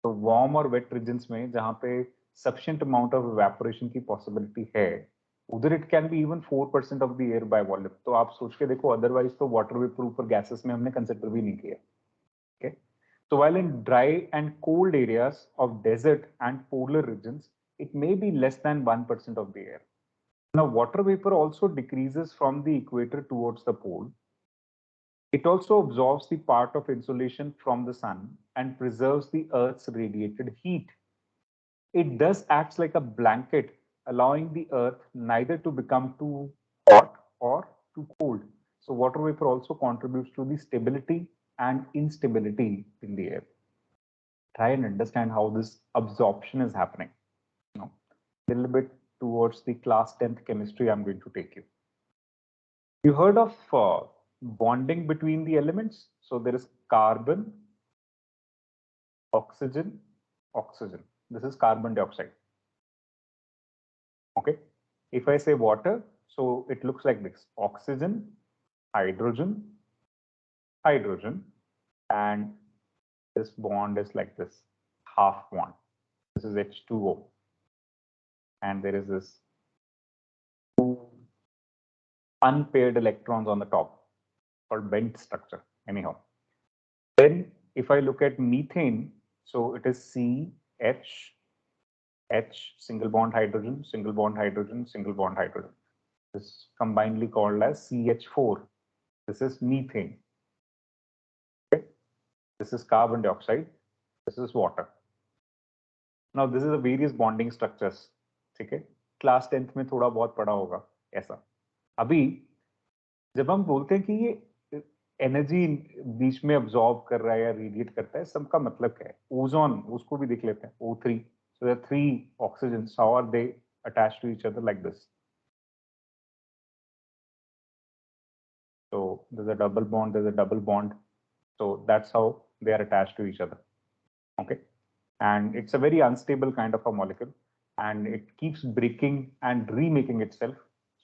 S1: So warm और wet regions में जहाँ पे sufficient amount of evaporation की possibility है, उधर it can be even 4% of the air by volume. तो आप सोच के देखो, otherwise तो water vapor ऊपर gases में हमने consider भी नहीं किया. Okay, so while in dry and cold areas of desert and polar regions, it may be less than 1% of the air. Now water vapor also decreases from the equator towards the pole. It also absorbs the part of insolation from the sun and preserves the earth's radiated heat. It thus acts like a blanket, allowing the earth neither to become too hot or too cold. So water vapor also contributes to the stability and instability in the air. Try and understand how this absorption is happening. A little bit towards the class 10th chemistry I'm going to take you. You heard of bonding between the elements? So there is carbon, oxygen, oxygen. This is carbon dioxide. Okay, if I say water, so it looks like this: oxygen, hydrogen, hydrogen, and this bond is like this, half bond. This is H2O, and there is this two unpaired electrons on the top, called bent structure. Anyhow, then if I look at methane, so it is CH, H, single bond hydrogen, single bond hydrogen, single bond hydrogen. This is combinedly called as CH4. This is methane. Okay, this is carbon dioxide. This is water. Now this is the various bonding structures. Okay, class 10th में थोड़ा बहुत पढ़ा होगा ऐसा। अभी जब हम बोलते हैं कि ये एनर्जी बीच में अब्सॉर्ब कर रहा है या रेडिएट करता है, सबका मतलब क्या है? ओजोन, उसको भी देख लेते हैं, O3। So there are 3 oxygens. How are they attached to each other like this? So there's a double bond, there's a double bond. So that's how they are attached to each other. Okay. And it's a very unstable kind of a molecule, and it keeps breaking and remaking itself.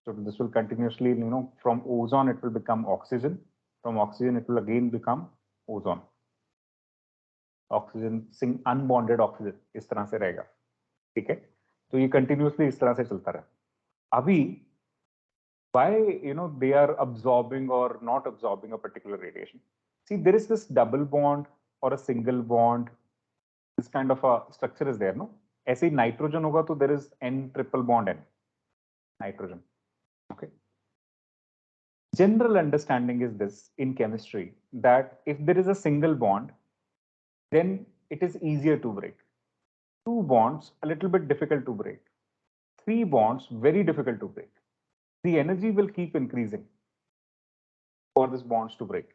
S1: So this will continuously, from ozone, it will become oxygen. From oxygen, it will again become ozone. Oxygen, unbonded oxygen, इस तरह से रहेगा, ठीक है? तो ये continuously इस तरह से चलता रहा। अभी why they are absorbing or not absorbing a particular radiation? See, there is this double bond or a single bond. This kind of a structure is there, no? ऐसे ही nitrogen होगा तो there is N triple bond N, nitrogen. Okay. General understanding is this in chemistry, that if there is a single bond, then it is easier to break. 2 bonds, a little bit difficult to break. 3 bonds, very difficult to break. The energy will keep increasing for these bonds to break.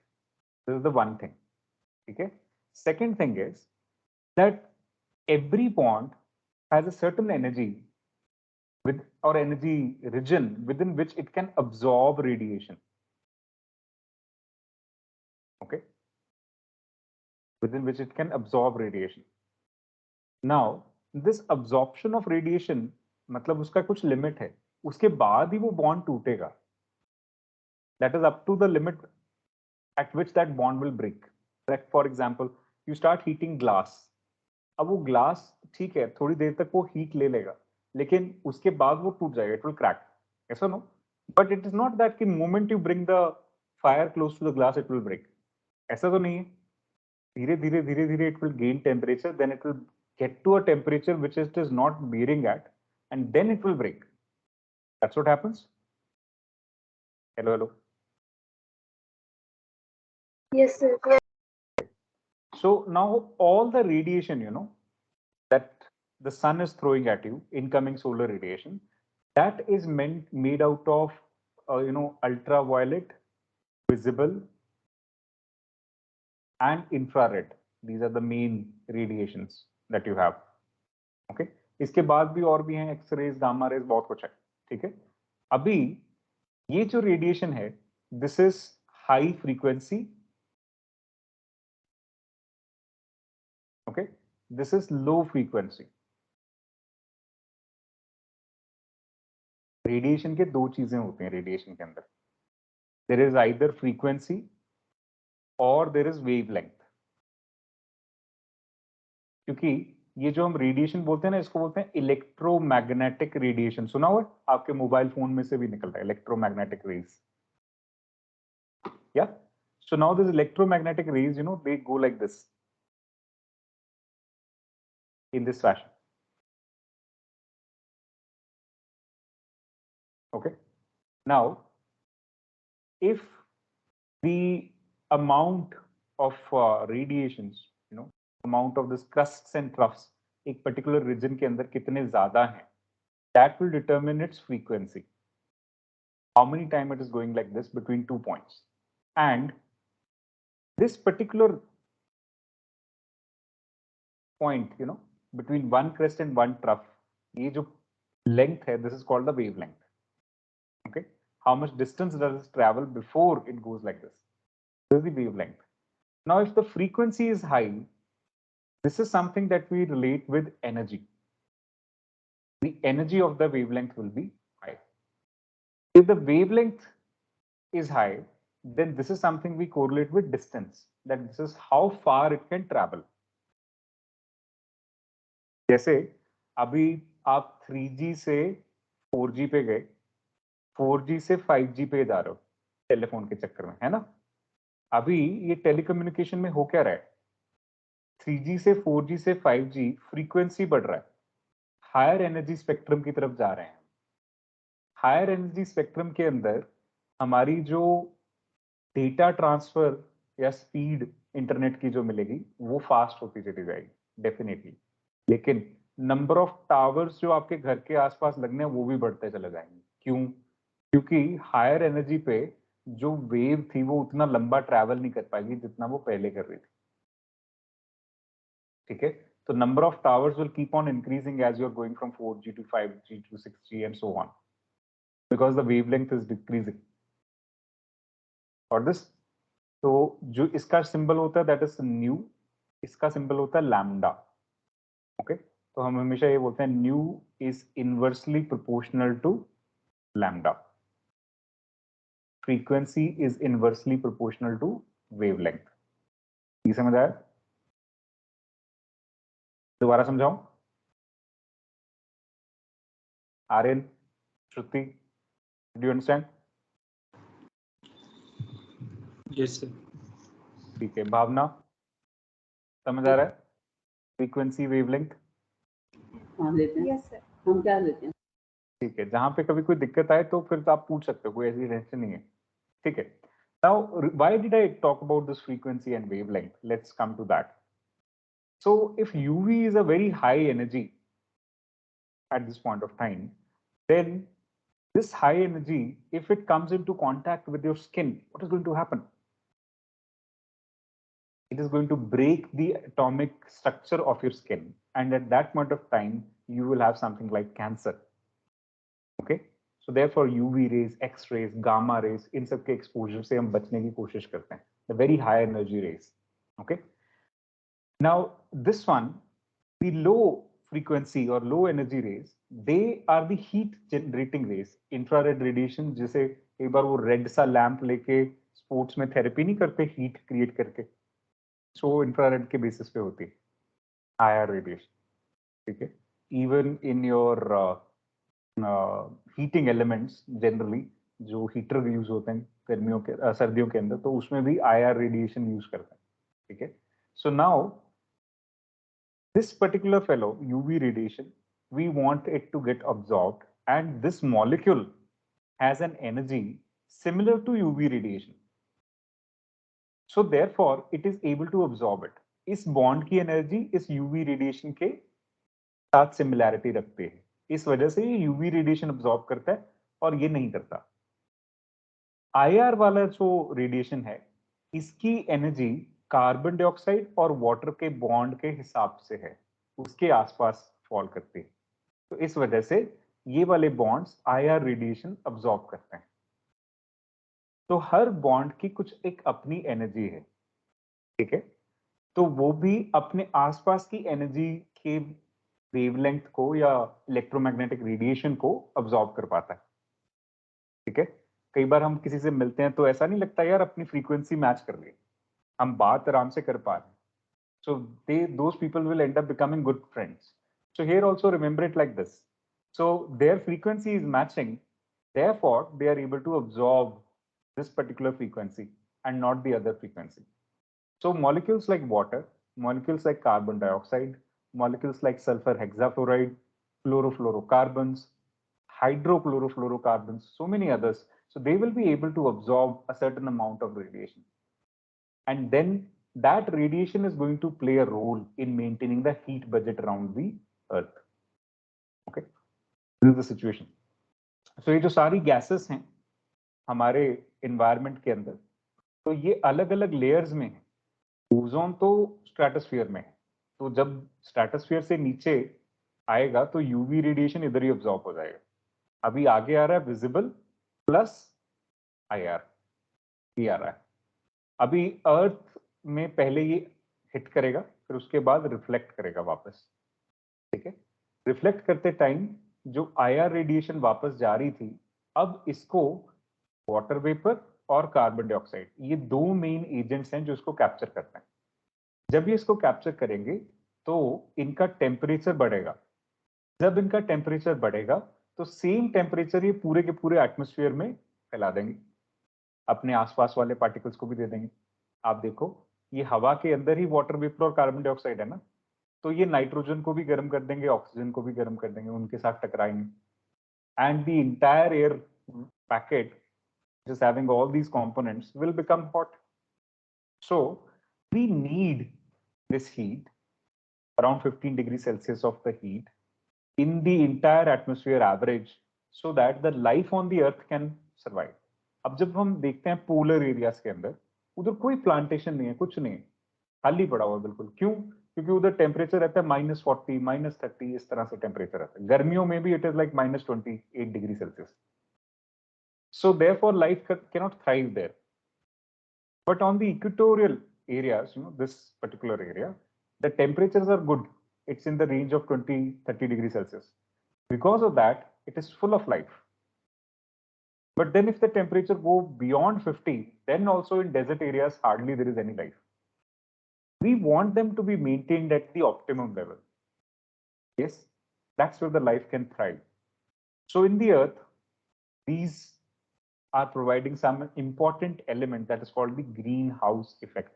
S1: This is the one thing. Okay. Second thing is that every bond has a certain energy with or energy region within which it can absorb radiation. Okay. Within which it can absorb radiation. Now, this absorption of radiation, मतलब उसका कुछ limit है, उसके बाद ही वो bond टूटेगा. That is up to the limit at which that bond will break. Like for example, you start heating glass. अब वो ग्लास ठीक है, थोड़ी देर तक वो हीट ले लेगा, लेकिन उसके बाद वो टूट जाएगा, इट विल क्रैक, ऐसा no? But it is not that कि moment you bring the fire close to the glass it will break, ऐसा तो नहीं है. धीरे धीरे धीरे धीरे it will gain temperature, then it will get to a temperature which it is not bearing at, and then it will break. That's what happens. Hello hello.
S2: Yes, sir.
S1: So now all the radiation, that the sun is throwing at you, incoming solar radiation, that is made out of, ultraviolet, visible, and infrared. These are the main radiations that you have. Okay. इसके बाद भी और भी हैं, X-rays, gamma rays, बहुत कुछ है, ठीक है. अभी ये जो रेडिएशन है, this is high frequency. Okay, this is low frequency. Radiation के 2 चीजें होती हैं रेडिएशन के अंदर. देयर इज आइदर फ्रीक्वेंसी और देयर इज वेवलेंथ. क्योंकि ये जो हम रेडिएशन बोलते हैं ना, इसको बोलते हैं इलेक्ट्रोमैग्नेटिक रेडिएशन. सुना हुआ है? आपके मोबाइल फोन में से भी निकलता है electromagnetic rays. Yeah so now this electromagnetic rays, they go like this, in this fashion. Okay. Now, if the amount of radiations, amount of this crusts and troughs एक particular region के अंदर कितने ज्यादा हैं, that will determine its frequency. How many time it is going like this between 2 points. And this particular point, between one crest and one trough, ये जो length है, this is called the wavelength. Okay. How much distance does it travel before it goes like this? This is the wavelength. Now, if the frequency is high, this is something that we relate with energy. The energy of the wavelength will be high. If the wavelength is high, then this is something we correlate with distance, that this is how far it can travel. जैसे अभी आप 3G से 4G पे गए, 4G से 5G पे जा रहे हो टेलीफोन के चक्कर में, है ना? अभी ये टेलीकम्युनिकेशन में हो क्या रहा है? 3G से 4G से 5G फ्रीक्वेंसी बढ़ रहा है, हायर एनर्जी स्पेक्ट्रम की तरफ जा रहे हैं. हायर एनर्जी स्पेक्ट्रम के अंदर हमारी जो डेटा ट्रांसफर या स्पीड इंटरनेट की जो मिलेगी, वो फास्ट होती चली जाएगी डेफिनेटली. लेकिन नंबर ऑफ टावर्स जो आपके घर के आसपास लगने हैं वो भी बढ़ते चले जाएंगे। क्यों? क्योंकि हायर एनर्जी पे जो वेव थी वो उतना लंबा ट्रैवल नहीं कर पाएगी जितना वो पहले कर रही थी। ठीक है, तो number of towers will keep on increasing as you're going from 4G to 5G to 6G and so on, because the wavelength is decreasing. Got this? तो जो इसका सिंबल होता है दैट इज न्यू, इसका सिंबल होता है lambda. Okay, तो हम हमेशा ये बोलते हैं nu is inversely proportional to lambda, frequency is inversely proportional to wavelength. ये समझ आया? दोबारा समझाऊं? Aryan, Shruti, do you understand?
S3: Yes sir.
S1: ठीक है, भावना समझ आ रहा है? फ्रीक्वेंसी वेवलेंथ
S4: हाँ लेते हैं।
S2: Yes, sir.
S4: हम क्या लेते हैं?
S1: ठीक है, जहां पे कभी कोई दिक्कत आए तो फिर तो आप पूछ सकते हो, कोई ऐसी टेंशन नहीं है। ठीक है, now why did I talk about this frequency and wavelength? Let's come to that. So if UV is a very high energy at this point of time, then this high energy, if it comes into contact with your skin, what is going to happen? It is going to break the atomic structure of your skin, and at that point of time you will have something like cancer. Okay, so therefore UV rays, X rays, gamma rays, in सब के exposure से हम बचने की कोशिश करते हैं, the very high energy rays. Okay, now this one, the low frequency or low energy rays, they are the heat generating rays. Infrared radiation, जैसे एक बार वो रेड सा लैंप लेके स्पोर्ट्स में थेरेपी नहीं करते हीट क्रिएट करके, सो इंफ्रारेड के बेसिस पे होती है हायर रेडिएशन। ठीक है, even in your heating elements generally जो हीटर यूज होते हैं गर्मियों के सर्दियों के अंदर, तो उसमें भी आईआर रेडिएशन यूज करते हैं। ठीक है, so now this particular fellow UV radiation, we want it to get absorbed, and this molecule has an energy similar to UV radiation, so therefore it is able to absorb it. इस bond की energy इस UV radiation के साथ similarity रखते हैं, इस वजह से ये यूवी रेडिएशन अब्सॉर्ब करता है और ये नहीं करता। आईआर वाला जो रेडिएशन है इसकी एनर्जी कार्बन डाइऑक्साइड और वाटर के बॉन्ड के हिसाब से है, उसके आसपास फॉल करती है, तो इस वजह से ये वाले बॉन्ड्स आईआर रेडिएशन अब्सॉर्ब करते हैं। तो हर बॉन्ड की कुछ एक अपनी एनर्जी है। ठीक है, तो वो भी अपने आसपास की एनर्जी के वेवलेंथ को या इलेक्ट्रोमैग्नेटिक रेडिएशन को अब्सॉर्ब कर पाता है। ठीक है, कई बार हम किसी से मिलते हैं तो ऐसा नहीं लगता यार अपनी फ्रीक्वेंसी मैच कर रही है, हम बात आराम से कर पा रहे हैं, so those people will end up becoming good friends. So here also remember it like this, so their frequency is matching, therefore they are able to absorb this particular frequency and not the other frequency. So molecules like water, molecules like carbon dioxide, molecules like sulfur hexafluoride, chlorofluorocarbons, hydrochlorofluorocarbons, so many others, so they will be able to absorb a certain amount of radiation, and then that radiation is going to play a role in maintaining the heat budget around the earth. Okay, this is the situation. So ये जो सारी gases हैं हमारे environment के अंदर, तो ये अलग अलग layers में है। ओजोन तो स्ट्रेटोस्फीयर में है, तो जब स्ट्रेटोस्फीयर से नीचे आएगा तो यूवी रेडिएशन इधर ही अब्सॉर्ब हो जाएगा। अभी आगे आ रहा है विजिबल प्लस आईआर, ये आ रहा है। अभी अर्थ में पहले ये हिट करेगा, फिर उसके बाद रिफ्लेक्ट करेगा वापस। ठीक है, रिफ्लेक्ट करते टाइम जो आईआर रेडिएशन वापस जा रही थी, अब इसको वाटर वेपर और कार्बन डाइऑक्साइड, ये दो मेन एजेंट्स हैं जो इसको कैप्चर करते हैं। जब ये इसको कैप्चर करेंगे तो इनका टेम्परेचर बढ़ेगा। जब इनका टेम्परेचर बढ़ेगा तो सेम टेम्परेचर ये पूरे के पूरे एटमॉस्फेयर में फैला देंगे, अपने आसपास वाले पार्टिकल्स को भी दे देंगे। आप देखो ये हवा के अंदर ही वाटर वेपर और कार्बन डाइऑक्साइड है ना, तो ये नाइट्रोजन को भी गर्म कर देंगे, ऑक्सीजन को भी गर्म कर देंगे, उनके साथ टकराएंगे, and the entire air packet just having all these components will become hot. So we need this heat around 15 degrees Celsius of the heat in the entire atmosphere average so that the life on the earth can survive. अब जब हम देखते हैं polar areas के अंदर, उधर कोई plantation नहीं है, कुछ नहीं है, खाली पड़ा हुआ बिल्कुल. क्यों? क्योंकि उधर टेम्परेचर रहता है -40, -30, इस तरह से टेम्परेचर रहता है. गर्मियों में भी it is like -28 degree Celsius. So therefore life cannot thrive there. But on the equatorial areas, this particular area, the temperatures are good. It's in the range of 20-30 degrees Celsius. Because of that, it is full of life. But then if the temperature go beyond 50, then also in desert areas, hardly there is any life. We want them to be maintained at the optimum level. Yes, that's where the life can thrive. So in the earth, these are providing some important element that is called the greenhouse effect.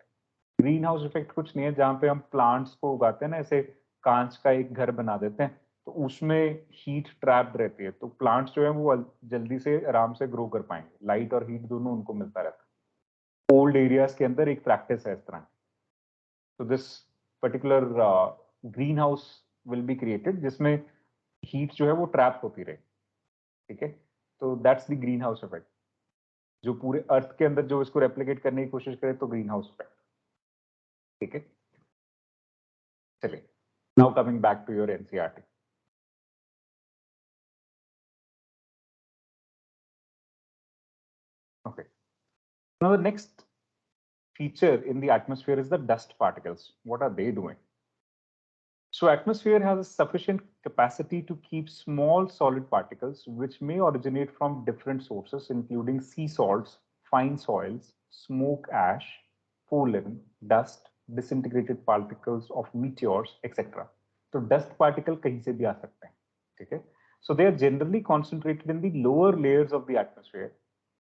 S1: Greenhouse effect कुछ नहीं है, जहाँ पे हम plants को उगाते हैं ना, ऐसे कांच का एक घर बना देते हैं, तो उसमें हीट ट्रैप्ड रहती है, तो प्लांट्स जो है वो जल्दी से आराम से ग्रो कर पाएंगे. लाइट और हीट दोनों उनको मिलता रहता है. कोल्ड एरियाज के अंदर एक प्रैक्टिस है इस तरह. तो this particular green house will be created जिसमें हीट जो है वो ट्रैप होती रहे. ठीक है, तो that's the green house effect, जो पूरे अर्थ के अंदर जो इसको रेप्लिकेट करने की कोशिश करे तो ग्रीन हाउस इफेक्ट. ठीक है, चलिए, now coming back to your NCERT. Okay, now the next feature in the atmosphere is the dust particles. What are they doing? So atmosphere has a sufficient capacity to keep small solid particles which may originate from different sources including sea salts, fine soils, smoke ash, pollen, dust, disintegrated particles of meteors, etc. So dust particle कहीं से भी आ सकते हैं. ठीक है? So they are generally concentrated in the lower layers of the atmosphere,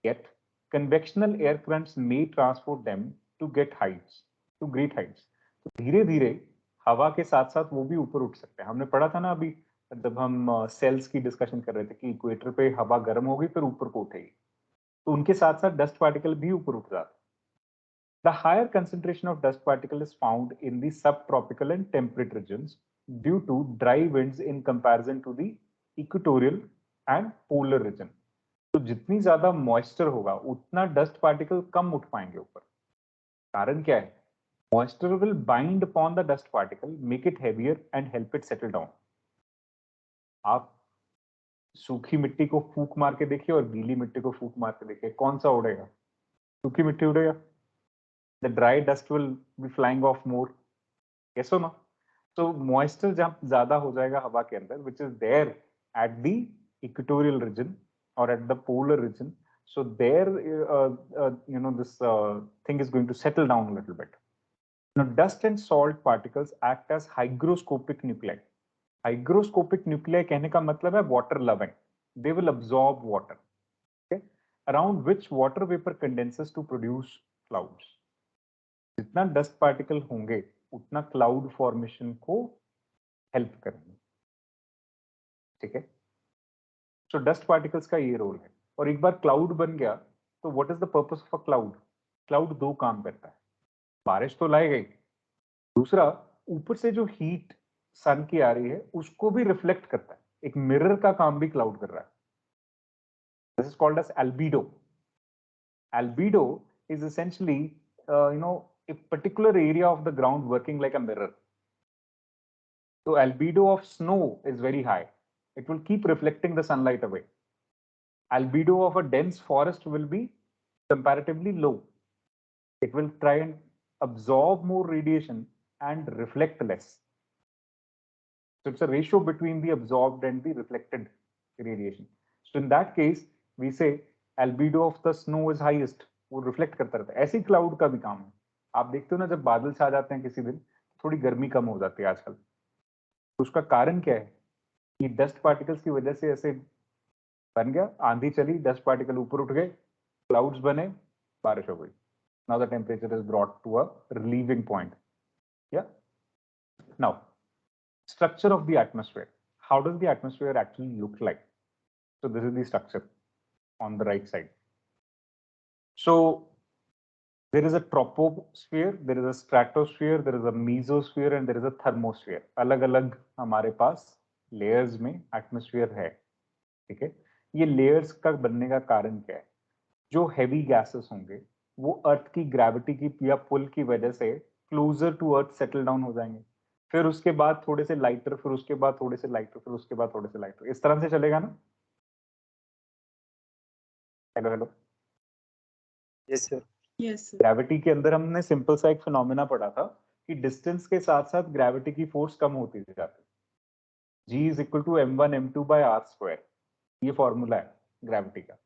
S1: yet convectional air currents may transport them to great heights. तो धीरे धीरे हवा के साथ साथ वो भी ऊपर उठ सकते हैं. हमने पढ़ा था ना अभी जब हम सेल्स की डिस्कशन कर रहे थे कि इक्वेटर पे हवा गर्म होगी फिर ऊपर को उठेगी, तो उनके साथ साथ डस्ट पार्टिकल भी ऊपर उठ जाते हैं. The higher concentration of dust particle is found in the subtropical and temperate regions due to dry winds in comparison to the equatorial and polar region. तो जितनी ज्यादा मॉइस्चर होगा उतना डस्ट पार्टिकल कम उठ पाएंगे ऊपर. कारण क्या है? Moisture will bind upon the dust particle, make it heavier and help it settle down. आप सूखी मिट्टी को फूंक मार के देखिए और गीली मिट्टी को फूंक मार के देखिए, कौन सा उड़ेगा? सूखी मिट्टी उड़ेगा. The dry dust will be flying off more. Yes or no? So moisture जब ज्यादा हो जाएगा हवा के अंदर, which is there at the equatorial region or at the polar region, so there this thing is going to settle down a little bit. Now dust and salt particles act as hygroscopic nuclei. Hygroscopic nuclei कहने का मतलब है water loving. They will absorb water, okay, around which water vapor condenses to produce clouds. जितना dust particle होंगे उतना cloud formation को help करेंगे. ठीक है, सो डस्ट पार्टिकल्स का ये रोल है. और एक बार क्लाउड बन गया तो what is the purpose of a cloud? Cloud दो काम करता है. बारिश तो लाएगा ही, दूसरा ऊपर से जो हीट सन की आ रही है उसको भी रिफ्लेक्ट करता है. एक मिरर का काम भी क्लाउड कर रहा है. This is called as albedo. Albedo is essentially a particular area of the ground working like a mirror. So albedo of snow is very high. It will keep reflecting the sunlight away. Albedo of a dense forest will be comparatively low. It will try and absorb more radiation and reflect less. So it's a ratio between the absorbed and the reflected radiation. So in that case, we say albedo of the snow is highest. वो reflect करता रहता है. ऐसी cloud का भी काम है. आप देखते हो ना जब बादल छा जाते हैं किसी दिन, थोड़ी गर्मी कम हो जाती है आजकल. तो उसका कारण क्या है? कि डस्ट पार्टिकल्स की वजह से ऐसे बन गया, आंधी चली, डस्ट पार्टिकल ऊपर उठ गए, क्लाउड्स बने, बारिश हो गई. Now the temperature is brought to a relieving point. Yeah now structure of the atmosphere. How does the atmosphere actually look like? So this is the structure on the right side. So There is a troposphere, there is a stratosphere, there is a mesosphere and there is a thermosphere. अलग अलग हमारे पास layers में atmosphere है, ठीक है। ये layers का बनने का कारण क्या है? जो heavy gases होंगे वो अर्थ की ग्रेविटी की या पुल की वजह से closer to earth settle down हो जाएंगे, फिर उसके बाद थोड़े से लाइटर, फिर उसके बाद थोड़े से लाइटर, फिर उसके बाद थोड़े से लाइटर, इस तरह से चलेगा ना। Hello hello,
S3: yes sir.
S2: Yes, sir.
S1: Gravity के अंदर हमने सिंपल सा एक फिनोमेना पढ़ा था कि डिस्टेंस के साथ साथ ग्रेविटी की फोर्स कम होती जाती है। G is equal to m1 m2 by r square, ये फॉर्मूला है ग्रेविटी का।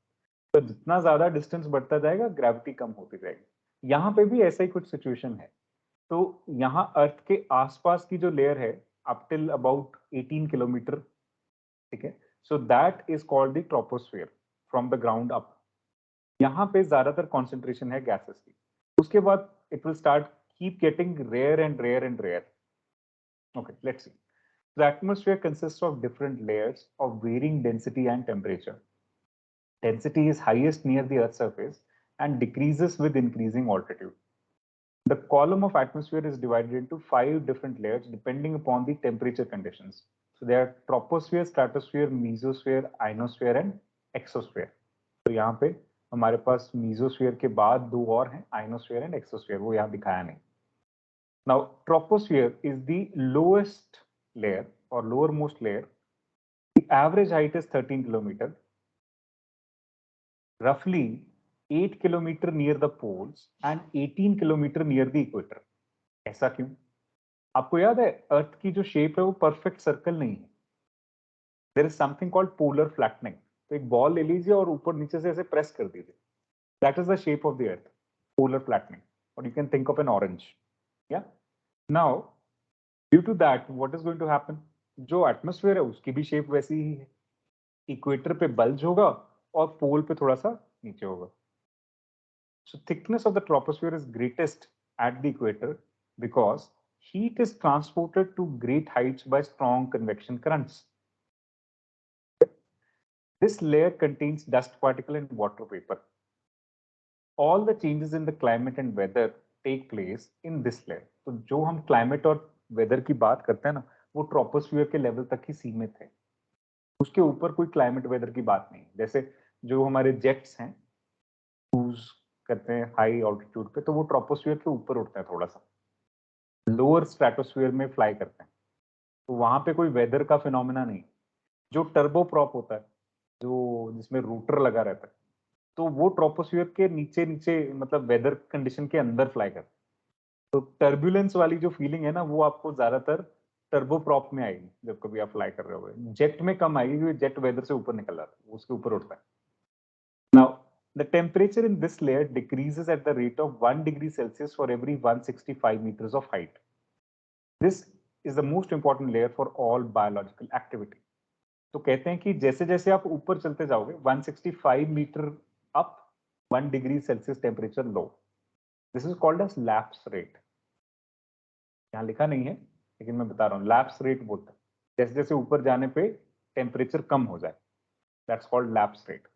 S1: तो जितना ज्यादा डिस्टेंस बढ़ता जाएगा ग्रेविटी कम होती जाएगी। यहाँ पे भी ऐसा ही कुछ सिचुएशन है। तो यहाँ अर्थ के आसपास की जो लेयर है अप टिल अबाउट 18 किलोमीटर, ठीक है, so that is called the troposphere from the ground up. यहाँ पे ज्यादातर कॉन्सेंट्रेशन है गैसेस की। उसके बाद it will start keep getting rare and rare and rare. Okay, let's see. The atmosphere consists of different layers of varying density and temperature. Density is highest near the Earth's surface and decreases with increasing altitude. The column of atmosphere is divided into 5 different layers depending upon the temperature conditions. So they are troposphere, stratosphere, mesosphere, ionosphere and exosphere. तो यहाँ पे हमारे पास mesosphere के बाद दो और हैं, ionosphere and exosphere, वो यहाँ दिखाया नहीं। Now, troposphere is the lowest layer or lowermost layer. The average height is 13 kilometer, roughly 8 kilometer near the poles and 18 kilometer near the equator. ऐसा क्यों? आपको याद है अर्थ की जो शेप है वो परफेक्ट सर्कल नहीं है। There is something called polar flattening. तो एक बॉल ले लीजिए और ऊपर नीचे से ऐसे प्रेस कर दीजिए, that is the shape of the earth, polar flattening. और you can think of an orange, yeah. Now due to that what is going to happen, जो एटमॉस्फेयर है उसकी भी शेप वैसी ही है, इक्वेटर पे बल्ज होगा और पोल पे थोड़ा सा नीचे होगा। So thickness of the troposphere is greatest at the equator because heat is transported to great heights by strong convection currents. This layer contains dust particle and water vapor. All the changes in the climate and weather take place in this layer. तो जो हम climate और weather की बात करते हैं ना, वो troposphere के level तक ही सीमित है, उसके ऊपर कोई climate weather की बात नहीं। जैसे जो हमारे jets हैं cruise करते हैं हाई ऑल्टीट्यूड पे, तो वो ट्रोपोस्फियर के ऊपर उठते हैं, थोड़ा सा लोअर स्ट्रेटोस्फियर में फ्लाई करते हैं, तो वहां पे कोई वेदर का फिनोमेना नहीं। जो टर्बो प्रॉप होता है, जो जिसमें रूटर लगा रहता है, तो वो ट्रोपोस्फियर के नीचे नीचे मतलब वेदर कंडीशन के अंदर फ्लाई करता है। तो टर्बुलेंस वाली जो फीलिंग है ना, वो आपको ज्यादातर टर्बो प्रॉप में आएगी जब कभी आप फ्लाई कर रहे हो। जेट में कम आएगी क्योंकि जेट वेदर से ऊपर निकल जाता है, उसके ऊपर उठता है। Now the temperature in this layer decreases at the rate of 1 degree Celsius for every 165 meters of height. This is the most important layer for all biological activity. तो कहते हैं कि जैसे जैसे आप ऊपर चलते जाओगे 165 metre up, 1 degree Celsius temperature low. This is called as lapse rate. यहाँ लिखा नहीं है लेकिन मैं बता रहा हूँ, लैप्स रेट बोलते हैं जैसे जैसे ऊपर जाने पे टेम्परेचर कम हो जाए, that's called lapse rate.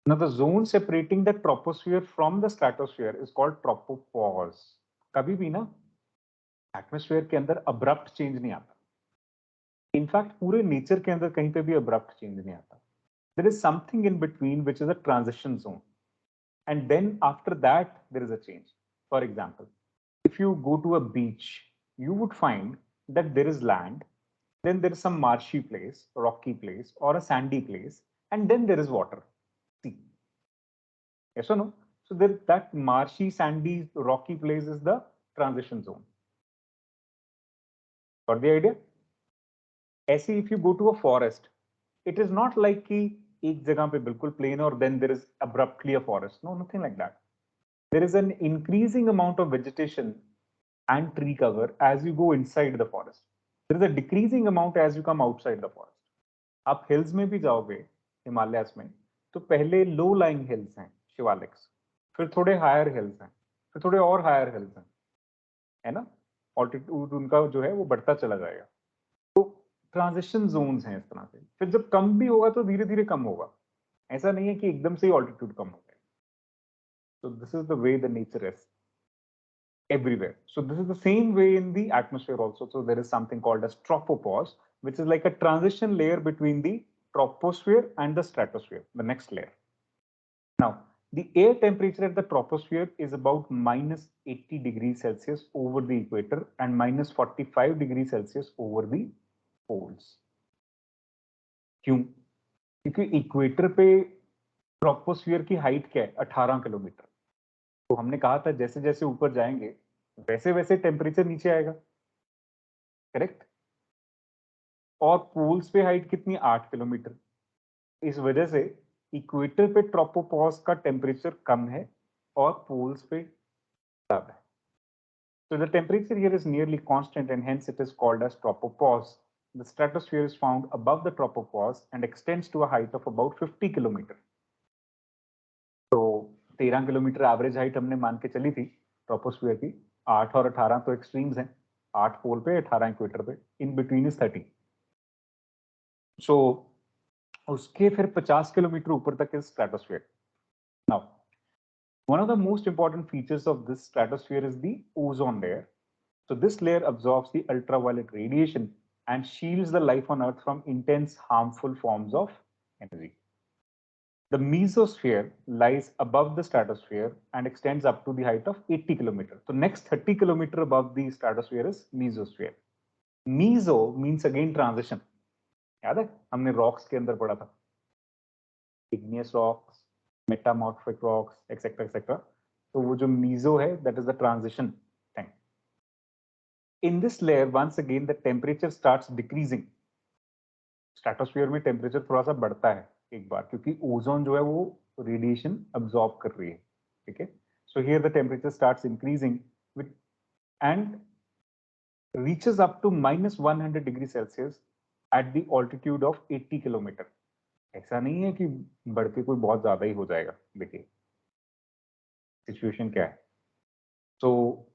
S1: Now, the zone separating the troposphere from the stratosphere is called tropopause. कभी भी ना एटमॉस्फेयर के अंदर अब्रप्ट चेंज नहीं आता। इनफैक्ट पूरे नेचर के अंदर कहीं पे भी अब्रप्ट चेंज नहीं आता। There is something in between which is a transition zone, and then after that there is a change. For example, if you go to a beach, you would find that there is land, then there is some marshy place, rocky place, or a sandy place, and then there is water. See. Yes or no? So there, that marshy, sandy, rocky place is the transition zone. Got the idea? ऐसे if you go to a forest, it is not like कि एक जगह पे बिल्कुल plain और then there is abruptly a forest. No, nothing like that. There is an increasing amount of vegetation and tree cover as you go inside the forest. There is a decreasing amount as you come outside the forest. आप hills में भी जाओगे हिमालयास में, तो पहले low lying hills हैं शिवालिक्स, फिर थोड़े हायर हिल्स हैं, फिर थोड़े और हायर हिल्स हैं, है ना। ऑल्टीट्यूड उनका जो है वो बढ़ता चला जाएगा। तो ट्रांजिशन जोन्स हैं इस तरह से। फिर जब कम भी होगा तो धीरे धीरे कम होगा, ऐसा नहीं है कि एकदम से ही ऑल्टीट्यूड कम हो जाए। So this is the way the nature is everywhere. So this is the same way in the atmosphere also. So there is something called as tropopause, which is like a transition layer between the troposphere and the stratosphere, the next layer. Now, the air temperature at the troposphere is about minus 80 degrees Celsius over the equator and minus 45 degrees Celsius over the poles. क्यों? क्योंकि equator पे troposphere की height क्या है? 18 kilometre. तो हमने कहा था जैसे जैसे ऊपर जाएंगे वैसे वैसे टेम्परेचर नीचे आएगा, करेक्ट? और पोल्स पे हाइट कितनी? 8 किलोमीटर। इस वजह से इक्वेटर पे ट्रोपोपॉज का टेम्परेचर कम है और पोल्स पे ज्यादा है। So the temperature here is nearly constant and hence it is called as tropopause. The stratosphere is found above the tropopause and extends to a height of about 50 kilometer. तो 13 kilometre average height हमने मान के चली थी troposphere की। 8 और 18 तो extremes हैं, 8 पोल पे 18 इक्वेटर पे, इन बिटवीन इज 30। सो उसके फिर 50 किलोमीटर ऊपर तक is stratosphere. Now one of the most important features of this stratosphere is the ozone layer. So this layer absorbs the ultraviolet radiation and shields the life on Earth from intense harmful forms of energy. The mesosphere lies above the stratosphere and extends up to the height of 80 kilometers. So next 30 kilometers above the stratosphere is mesosphere. Meso means again transition. याद है हमने rocks के अंदर पढ़ा था, igneous rocks, metamorphic rocks, etc. etc. तो वो जो meso है, that is the transition thing. In this layer, once again, the temperature starts decreasing. Stratosphere में temperature थोड़ा सा बढ़ता है एक बार, क्योंकि ओजोन जो है वो रेडिएशन अब्सॉर्ब कर रही है, ठीक है? So here the temperature starts increasing with and reaches up to minus 100 degrees Celsius at the altitude of 80 kilometer. ऐसा नहीं है कि बढ़ के कोई बहुत ज्यादा ही हो जाएगा। देखिए सिचुएशन क्या है। तो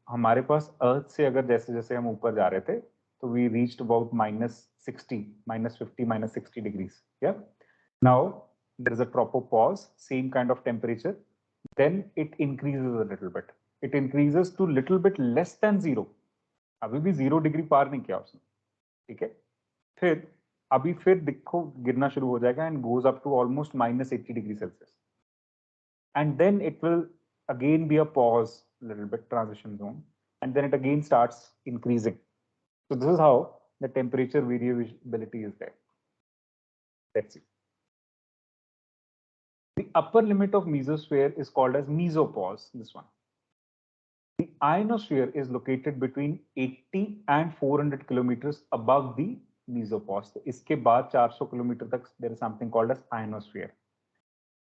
S1: हमारे पास अर्थ से अगर जैसे जैसे हम ऊपर जा रहे थे तो we reached about minus 60, minus 50, minus 60 degrees. Yeah. Now there is a tropopause, same kind of temperature. Then it increases a little bit. It increases to little bit less than 0. अभी भी 0 डिग्री पार नहीं किया उसने, ठीक है? फिर अभी फिर देखो गिरना शुरू हो जाएगा and goes up to almost minus 80 degrees Celsius. And then it will again be a pause, little bit transition zone, and then it again starts increasing. So this is how the temperature variability is there. Let's see. The upper limit of mesosphere is called as mesopause, this one. The ionosphere is located between 80 and 400 kilometers above the mesopause. So इसके बाद 400 kilometre तक there is something called as ionosphere.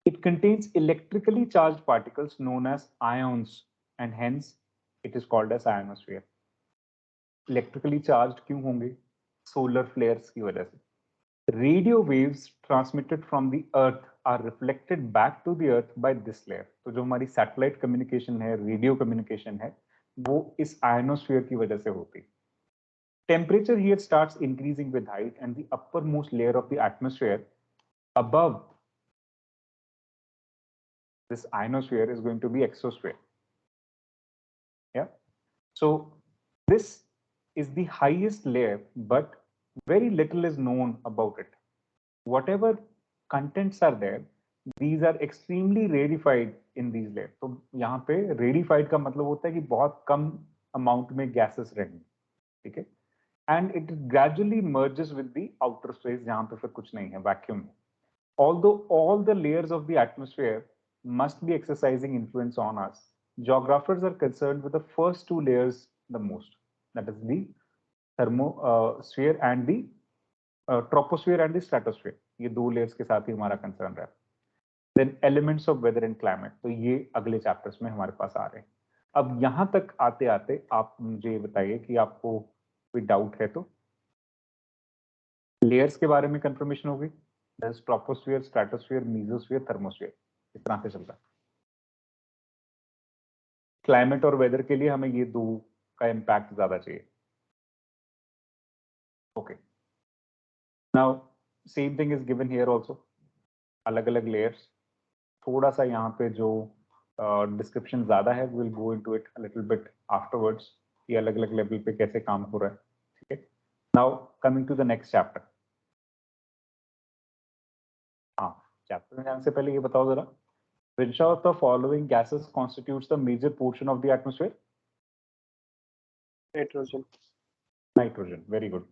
S1: It contains electrically charged particles known as ions and hence it is called as ionosphere. Electrically charged क्यों होंगे? Solar flares की वजह से. Radio waves transmitted from the earth are reflected back to the earth by this layer. तो जो हमारी satellite communication है, radio communication है, वो इस आयनोस्फीयर की वजह से होती है. Temperature here starts increasing with height and the uppermost layer of the atmosphere above this ionosphere is going to be exosphere. Yeah. So this is the highest layer, but very little is known about it. Whatever contents are there, these are extremely rarefied in these layers. तो यहाँ पे rarefied का मतलब होता है कि बहुत कम amount में gases रहेंगे, ठीक है? And it gradually merges with the outer space जहाँ पे फिर कुछ नहीं है, vacuum. Although all the layers of the atmosphere must be exercising influence on us, geographers are concerned with the first two layers the most. That is the thermosphere and the troposphere and the stratosphere. ये दो layers के साथ ही हमारा concern रहा. Then elements of weather and climate. तो ये अगले chapters में हमारे पास आ रहे हैं. अब यहाँ तक आते आते आप मुझे बताइए कि आपको कोई डाउट है तो. लेयर्स के बारे में कंफर्मेशन हो गई. There's troposphere, stratosphere, mesosphere, thermosphere. इस तरह से चलता है. क्लाइमेट और वेदर के लिए हमें ये दो का इम्पैक्ट ज्यादा चाहिए. Okay. Now, same thing is given here also. अलग अलग layers. थोड़ा सा यहाँ पे जो description ज़्यादा है, we'll go into it a little bit afterwards. ये अलग अलग level पे कैसे काम हो रहा है, ठीक है? Now coming to the next chapter. हाँ, chapter में जाने से पहले ये बताओ जरा, which of the following gases constitutes the major portion of the atmosphere?
S3: Nitrogen.
S1: Nitrogen. Very good.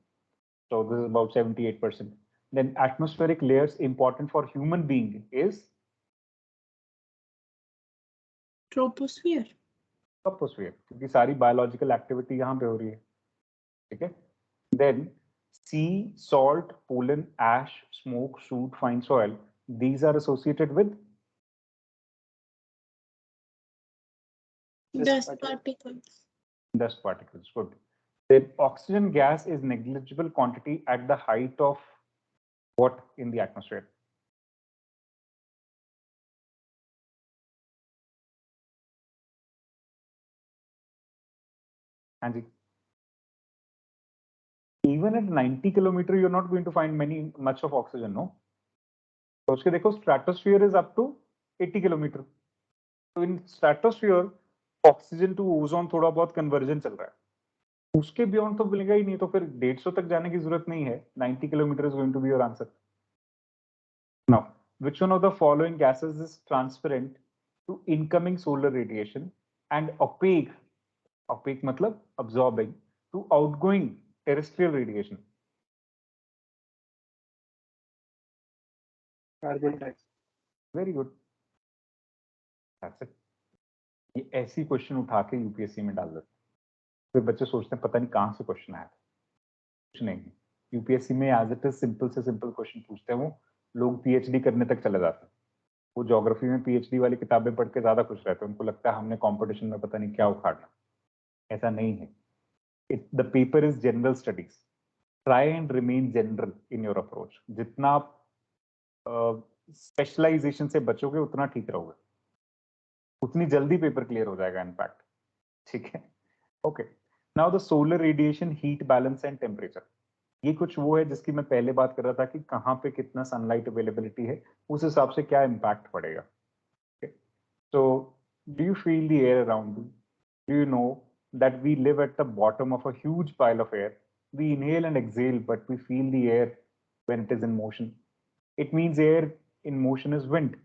S1: So this is about 78%. Then atmospheric layers important for human being is
S2: Troposphere.
S1: Troposphere, क्योंकि सारी biological activity यहाँ पे हो रही है, ठीक है? Then sea, salt, pollen, ash, smoke, soot, fine soil. These are associated with
S2: Dust particles.
S1: dust particles. Good. Then oxygen gas is negligible quantity at the height of what in the atmosphere? Anji. Even at 90 kilometer, you're not going to find much of oxygen, no? So उसके देखो, stratosphere is up to 80 kilometer. So in stratosphere, oxygen to ozone थोड़ा बहुत conversion चल रहा है. उसके beyond तो मिलेगा ही नहीं, तो फिर 150 तक जाने की जरूरत नहीं है. 90 kilometer is going to be your answer. Now, which one of the following gases is transparent to incoming solar radiation and opaque? Opaque मतलब absorbing to outgoing terrestrial radiation.
S3: Carbon dioxide.
S1: Very good. That's it. ये ऐसी question उठा के UPSC में डाल देते, फिर बच्चे सोचते हैं पता नहीं कहाँ से क्वेश्चन आया था. कुछ नहीं, यूपीएससी में एज इट इज सिंपल से सिंपल क्वेश्चन पूछते हैं. वो लोग पीएचडी करने तक चले जाते हैं. वो ज्योग्राफी में पीएचडी वाली किताबें पढ़ के ज्यादा खुश रहते हैं. उनको लगता है हमने कंपटीशन में पता नहीं क्या उखाड़ना. ऐसा नहीं है. The paper is general studies. Try and remain general in your approach. जितना आप स्पेशलाइजेशन से बचोगे उतना ठीक रहोगे, उतनी जल्दी पेपर क्लियर हो जाएगा इनफैक्ट, ठीक है? Okay, now the solar radiation, heat balance and temperature. ये कुछ वो है जिसकी मैं पहले बात कर रहा था कि कहाँ पे कितना सनलाइट अवेलेबिलिटी है, उस हिसाब से क्या इम्पैक्ट पड़ेगा. So do you feel the air around you? Do you know that we live at the bottom of a huge pile of air? We inhale and exhale, but we feel the air when it is in motion. It means air in motion is wind.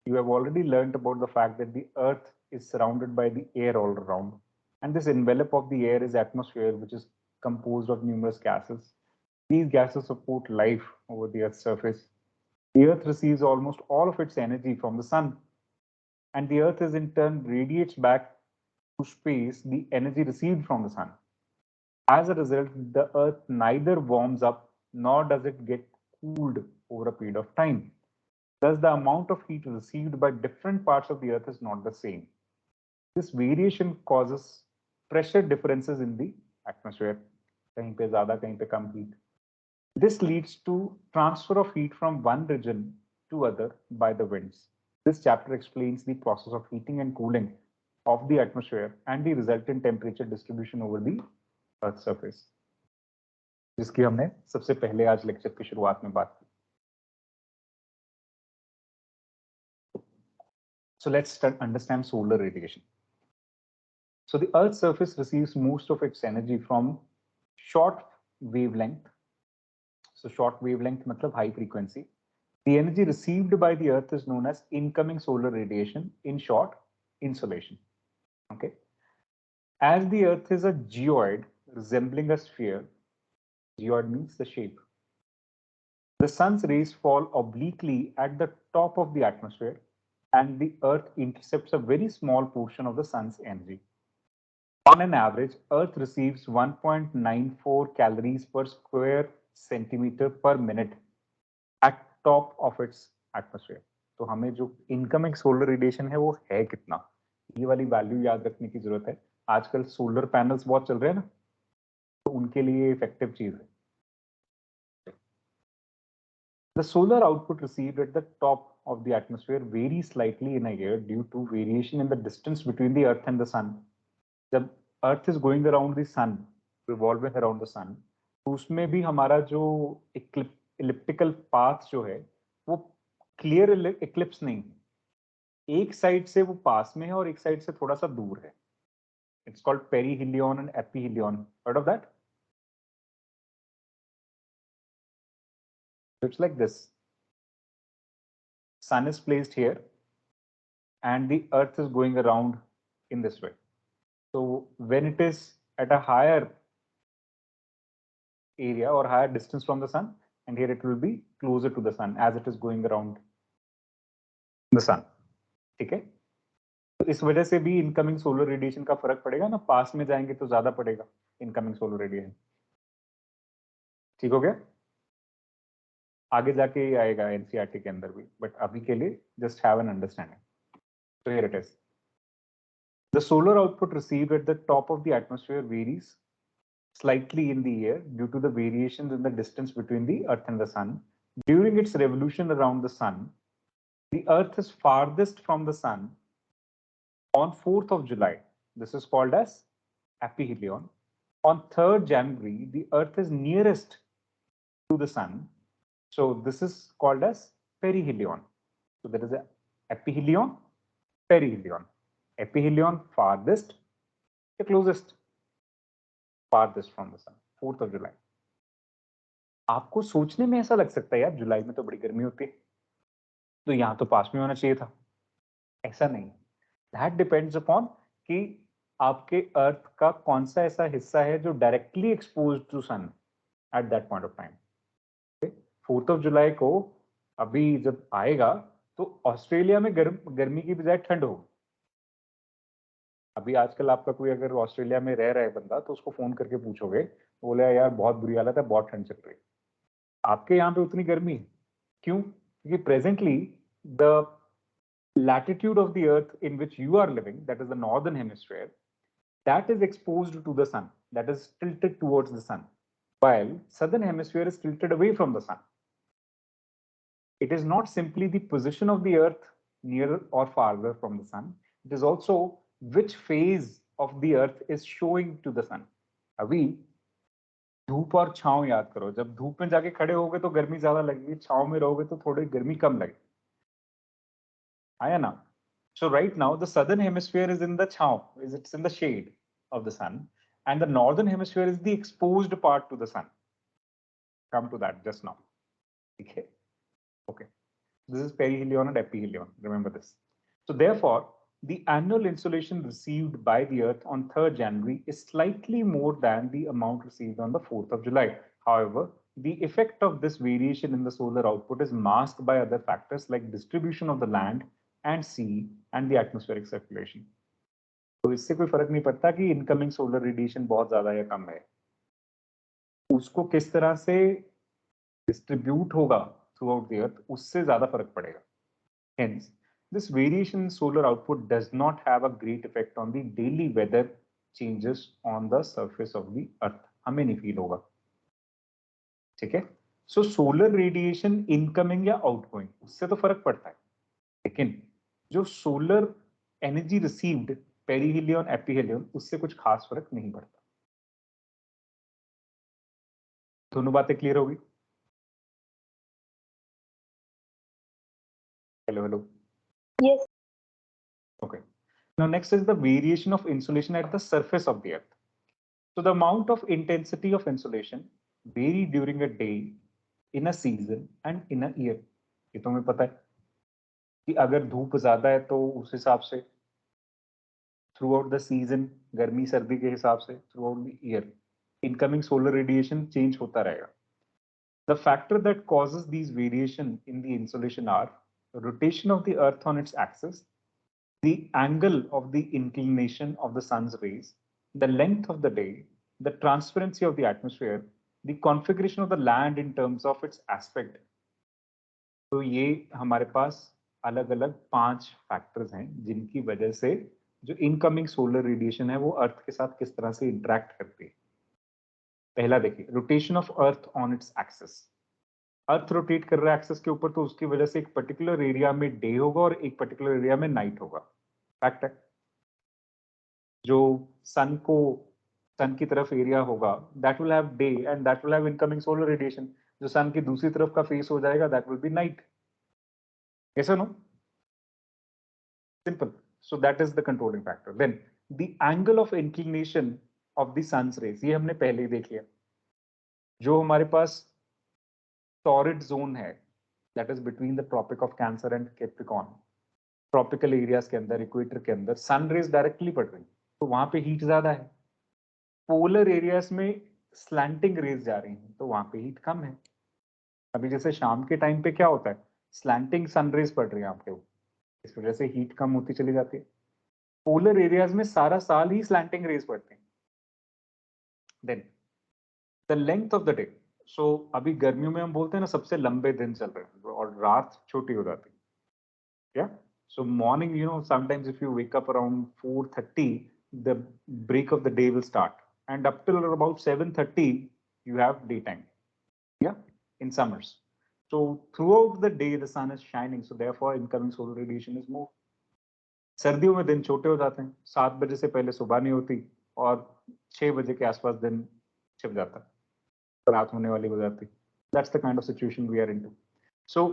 S1: You have already learned about the fact that the earth is surrounded by the air all around. And this envelope of the air is atmosphere, which is composed of numerous gases. These gases support life over the earth's surface. The earth receives almost all of its energy from the sun, and the earth is in turn radiates back to space the energy received from the sun. As a result, the earth neither warms up nor does it get cooled over a period of time. Thus, the amount of heat received by different parts of the earth is not the same. This variation causes pressure differences in the atmosphere. कहीं पे ज़्यादा, कहीं पे कम heat. This leads to transfer of heat from one region to other by the winds. This chapter explains the process of heating and cooling of the atmosphere and the resultant temperature distribution over the Earth's surface, जिसकी हमने सबसे पहले आज lecture की शुरुआत में बात की. So let's understand solar radiation. So the Earth's surface receives most of its energy from short wavelength. So short wavelength matlab high frequency. The energy received by the Earth is known as incoming solar radiation, in short, insolation. Okay. As the Earth is a geoid resembling a sphere, geoid means the shape. The sun's rays fall obliquely at the top of the atmosphere, and the Earth intercepts a very small portion of the sun's energy. On an average, Earth receives 1.94 calories per square centimeter per minute at top of its atmosphere. तो हमें जो incoming solar radiation है वो है कितना, ये वाली value याद रखने की जरूरत है. आजकल सोलर पैनल्स बहुत चल रहे हैं ना, तो उनके लिए इफेक्टिव चीज है. The solar output received at the top of the atmosphere varies slightly in a year due to variation in the distance between the Earth and the Sun. जब Earth is going around the Sun, revolving around the Sun, तो उसमें भी हमारा जो elliptical path जो है वो clear Eclipse नहीं है, एक साइड से वो पास में है और एक साइड से थोड़ा सा दूर है. It's called perihelion and aphelion. Heard of that? It's like this. Sun is placed here and the earth is going around in this way. So when it is at a higher area or higher distance from the sun, and here it will be closer to the sun as it is going around the sun. ठीक है? तो इस वजह से भी incoming solar radiation का फर्क पड़ेगा ना, पास में जाएंगे तो ज्यादा पड़ेगा इनकमिंग सोलर रेडिएशन. ठीक हो गया? आगे जाके आएगा एनसीईआरटी के अंदर भी, बट अभी के लिए just have an understanding. So here it is. The solar output received at the top of the atmosphere varies slightly in the year due to the variations in the distance between the Earth and the Sun. During its revolution around the Sun, the Earth is farthest from the Sun on 4th of July. This is called as aphelion. On 3rd January, the Earth is nearest to the Sun. So this is called as perihelion. So there is a aphelion, perihelion. Aphelion farthest, the closest, farthest from the sun, 4th of July. आपको सोचने में ऐसा लग सकता है यार जुलाई में तो बड़ी गर्मी होती है, तो यहाँ तो पास में होना चाहिए था. ऐसा नहीं. That depends upon कि आपके अर्थ का कौन सा ऐसा हिस्सा है जो directly expose to sun at that point of time. 4th of जुलाई को अभी जब आएगा तो ऑस्ट्रेलिया में गर्मी की बजाय ठंड होगी. अभी आजकल आपका कोई अगर ऑस्ट्रेलिया में रह रहा है बंदा तो उसको फोन करके पूछोगे तो बोले यार बहुत बुरी हालत है, बहुत ठंड चल रही है. आपके यहाँ पे उतनी गर्मी है क्यों? क्योंकि presently the latitude of the earth in which you are living, that is the northern hemisphere, that is exposed to the sun, that is tilted towards the sun, while southern hemisphere is tilted away from the sun. It is not simply the position of the earth nearer or farther from the sun, it is also which phase of the earth is showing to the sun. अभी धूप और छांव याद करो, जब धूप में जाके खड़े होगे तो गर्मी ज्यादा लगेगी, छांव में रहोगे तो थोड़ी गर्मी कम लगेगी. आया ना? So right now the southern hemisphere is in the chao, it's in the shade of the sun, and the northern hemisphere is the exposed part to the sun. Come to that just now. Okay. Okay. This is perihelion and ephelion. Remember this. So therefore, the annual insolation received by the Earth on 3rd January is slightly more than the amount received on the 4th of July. However, the effect of this variation in the solar output is masked by other factors like distribution of the land and sea and the atmospheric circulation. तो इससे कोई फर्क नहीं पड़ता कि incoming solar radiation बहुत ज्यादा या कम है, उसको किस तरह से डिस्ट्रीब्यूट होगा थ्रू आउट द अर्थ, उससे ज्यादा फर्क पड़ेगा. Hence, this variation in solar output does not have a great effect on the daily weather changes on the surface of the earth. हमें नहीं फील होगा. ठीक है? So solar radiation इनकमिंग या आउटगोइंग उससे तो फर्क पड़ता है, लेकिन जो solar energy received perihelion aphelion उससे कुछ खास फर्क नहीं पड़ता. दोनों बातें क्लियर होगी? Hello hello.
S5: Yes.
S1: Okay. Now next is the variation of insolation at the surface of the earth. So the amount of intensity of insolation vary during a day, in a season and in a year. ये तो हमें पता है कि अगर धूप ज्यादा है तो उस हिसाब से थ्रू आउट द सीजन, गर्मी सर्दी के हिसाब से through out the year incoming solar radiation change होता रहेगा. The factor that causes these variation in the insolation are rotation of the earth on its axis, the angle of the inclination of the sun's rays, the length of the day, the transparency of the atmosphere, the configuration of the land in terms of its aspect. तो ये हमारे पास अलग अलग 5 factors हैं जिनकी वजह से जो इनकमिंग सोलर रेडिएशन है वो अर्थ के साथ किस तरह से इंटरेक्ट करती है. पहला देखिए, rotation of earth on its axis. Earth rotate कर रहा है एक्सिस के ऊपर, तो उसकी वजह से एक पर्टिकुलर एरिया में डे होगा और एक पर्टिकुलर एरिया में नाइट होगा. फैक्ट है. जो सन की तरफ एरिया होगा that will have day and that will have incoming solar radiation. जो सन की दूसरी तरफ का फेस हो जाएगा that will B night. Yes or no? Simple. So that is the controlling factor. Then the angle of inclination of the sun's rays, ये हमने पहले ही देख लिया. जो हमारे पास torrid zone है, that is between the Tropic of Cancer and Capricorn, tropical areas के अंदर, इक्वेटर के अंदर सन रेज डायरेक्टली पड़ रही, तो वहां पे हीट ज्यादा है. पोलर एरियाज में स्लैंटिंग रेज जा रही हैं, तो वहां पे हीट कम है. अभी जैसे शाम के टाइम पे क्या होता है, स्लैंटिंग सन रेज पड़ रही है आपके ऊपर, इस वजह से हीट कम होती चली जाती है. पोलर एरियाज में सारा साल ही स्लैंटिंग रेज पड़ते हैं. Then the length of the day. So अभी गर्मियों में हम बोलते हैं ना सबसे लंबे दिन चल रहे हैं और रात छोटी हो जाती है. Yeah. So morning, sometimes if you wake up around 4:30, the break of the day will start. And up till about 7:30, you have daytime. Yeah, in summers. So throughout the day, the sun is shining. So therefore, incoming solar radiation is more. सर्दियों में दिन छोटे हो जाते हैं. 7 बजे से पहले सुबह नहीं होती और 6 बजे के आसपास दिन छिप जाता है, रात होने वाली हो जाती. That's the kind of situation we are into. So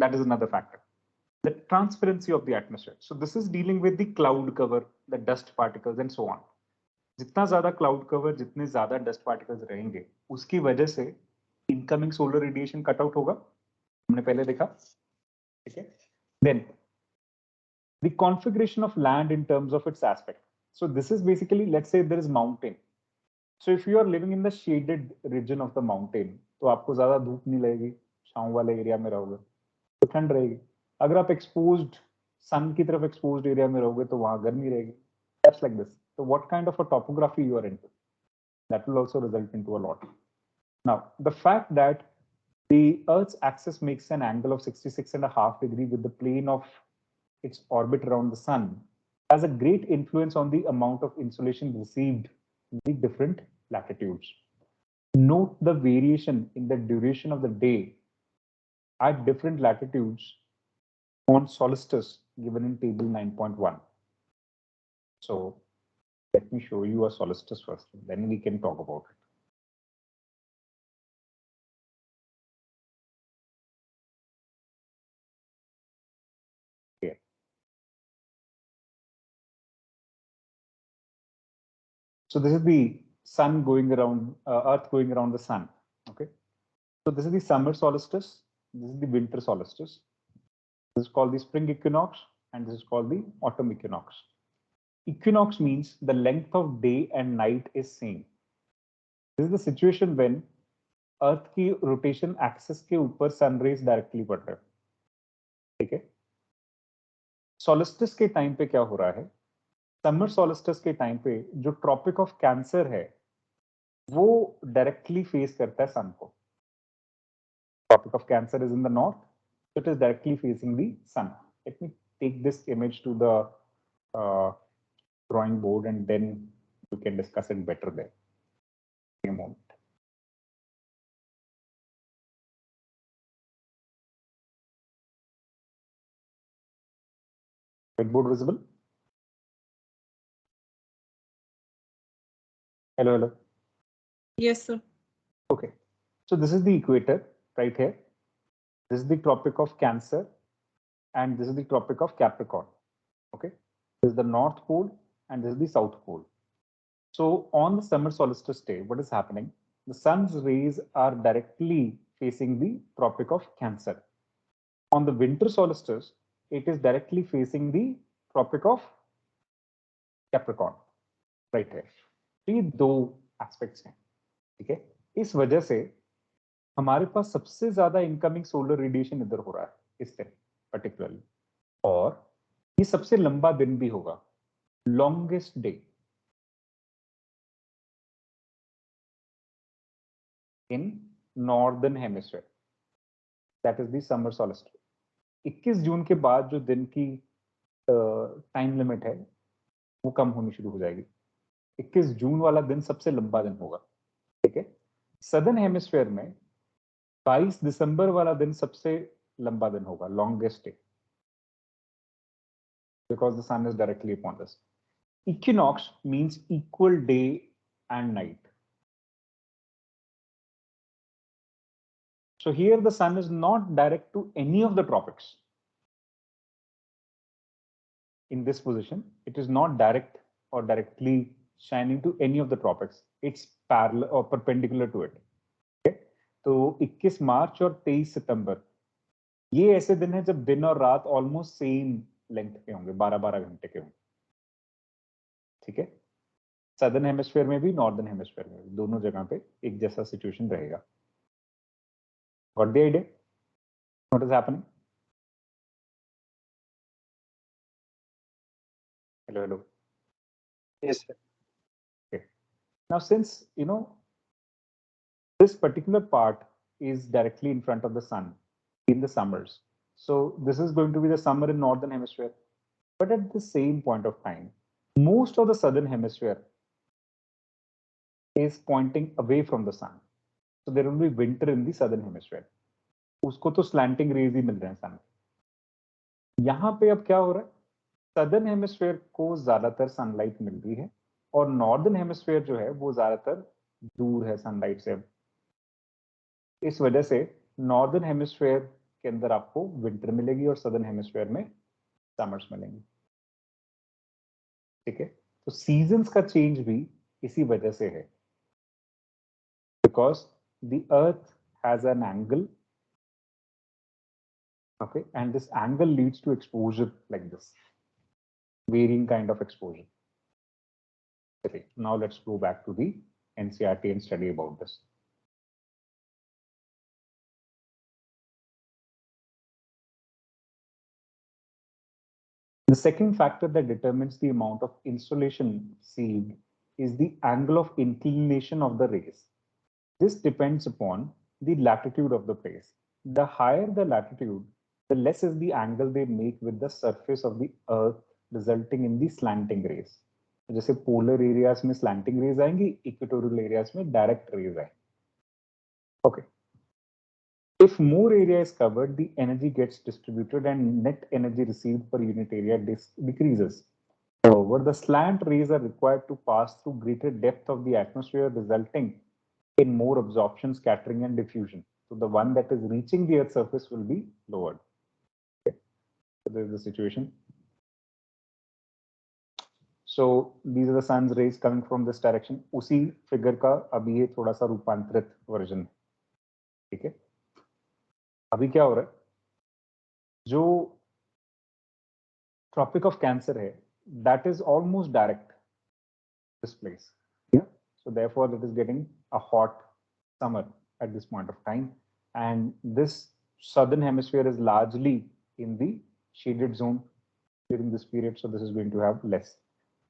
S1: that is another factor. The transparency of the atmosphere. So this is dealing with the cloud cover, the dust particles and so on. जितना ज्यादा cloud cover, जितने ज्यादा dust particles रहेंगे, उसकी वजह से incoming solar radiation cut out होगा. हमने पहले देखा, ठीक है. Then the configuration of land in terms of its aspect. So this is basically, let's say there is mountain. So if you are living in the shaded region of the mountain, तो आपको ज्यादा धूप नहीं लगेगी, छांव वाले area में रहोगे तो ठंड रहेगी. अगर आप एक्सपोज्ड सन की तरफ एक्सपोज्ड एरिया में रहोगे तो वहां गर्मी रहेगी. That's like this. So what kind of a topography you are into, that will also result into a lot. Now the fact that the Earth's axis makes an angle of 66.5 degrees with the plane of its orbit around the sun has a great influence on the amount of insolation received in the different latitudes. Note the variation in the duration of the day at different latitudes on solstice given in table 9.1. So let me show you a solstice first, then we can talk about it. Here. So this is the sun going around, Earth going around the sun. Okay. So this is the summer solstice. This is the winter solstice. This is called the spring equinox, and this is called the autumn equinox. Equinox means the length of day and night is same. This is the situation when Earth की rotation axis के ऊपर sun rays directly पड़ रहे हैं. ठीक है. Solstice के time पे क्या हो रहा है? Summer solstice के टाइम पे जो Tropic of Cancer है, वो directly face करता है sun को. Tropic of Cancer is in the north, so it is directly facing the sun. Let me take this image to the drawing board and then we can discuss it better there. In a moment. Whiteboard visible? Hello, hello.
S2: Yes, sir.
S1: Okay. So this is the equator right here. This is the Tropic of Cancer and this is the Tropic of Capricorn. Okay. This is the North Pole and this is the South Pole. So on the summer solstice day, what is happening? The sun's rays are directly facing the Tropic of Cancer. On the winter solstice, it is directly facing the Tropic of Capricorn, right here. तो ये दो aspects हैं, ठीक है. इस वजह से हमारे पास सबसे ज्यादा इनकमिंग सोलर रेडिएशन इधर हो रहा है इस दिन पर्टिकुलरली, और ये सबसे लंबा दिन भी होगा, longest day in northern hemisphere, that is the summer solstice. 21 जून के बाद जो दिन की टाइम लिमिट है वो कम होनी शुरू हो जाएगी. 21 जून वाला दिन सबसे लंबा दिन होगा, ठीक है. सदर्न हेमिस्फीयर में 22 दिसंबर वाला दिन सबसे लंबा दिन होगा, longest day, because the sun is directly upon us. Equinox means equal day and night. So here the sun is not direct to any of the tropics. In this position, it is not direct or directly shining to any of the tropics. It's parallel or perpendicular to it. Okay? तो 21 मार्च और 23 सितंबर ये ऐसे दिन है जब दिन और रात ऑलमोस्ट सेम लेंथ के होंगे, 12-12 घंटे के होंगे. ठीक है, सदर्न हेमिस्फीयर में भी नॉर्दर्न हेमिस्फीयर में भी दोनों जगह पे एक जैसा सिचुएशन रहेगा. Got the idea? What is happening? Hello, hello.
S3: Yes, sir.
S1: Okay. Now, since this particular part is directly in front of the sun in the summers, so this is going to be the summer in northern hemisphere. But at the same point of time, most of the southern hemisphere is pointing away from the sun. So there will be winter in the southern hemisphere. उसको तो slanting rays ही मिल रहे हैं sun. यहाँ पे अब क्या हो रहा है? सदर्न हेमिस्फीयर को ज्यादातर सनलाइट मिल रही है और नॉर्दर्न हेमिस्फीयर जो है वो ज्यादातर दूर है सनलाइट से. इस वजह से नॉर्दर्न हेमिस्फीयर के अंदर आपको विंटर मिलेगी और सदर्न हेमिस्फीयर में समर्स मिलेंगे. ठीक है, तो सीजन्स का चेंज भी इसी वजह से है, because the earth has an angle. Okay, and this angle leads to exposure like this, varying kind of exposure. Okay, now let's go back to the NCERT and study about this. The second factor that determines the amount of insolation received is the angle of inclination of the rays. This depends upon the latitude of the place. The higher the latitude, the less is the angle they make with the surface of the earth, resulting in the slanting rays. जैसे polar areas में slanting raise आएंगी, equatorial areas में direct rays आएंगी. Okay. If more area is covered, the energy gets distributed and net energy received per unit area decreases. However, the slant rays are required to pass through greater depth of the atmosphere, resulting in more absorption, scattering, and diffusion. So the one that is reaching the Earth's surface will be lowered. Okay. So this is the situation. So these are the sun's rays coming from this direction. उसी figure का अभी ये थोड़ा सा रूपांतरित version. ठीक है, अभी क्या हो रहा है, जो ट्रॉपिक ऑफ कैंसर है, that is almost direct this place. Yeah, so therefore it is getting a hot summer at this point of time, and this southern hemisphere is largely in the shaded zone during this period, so this is going to have less.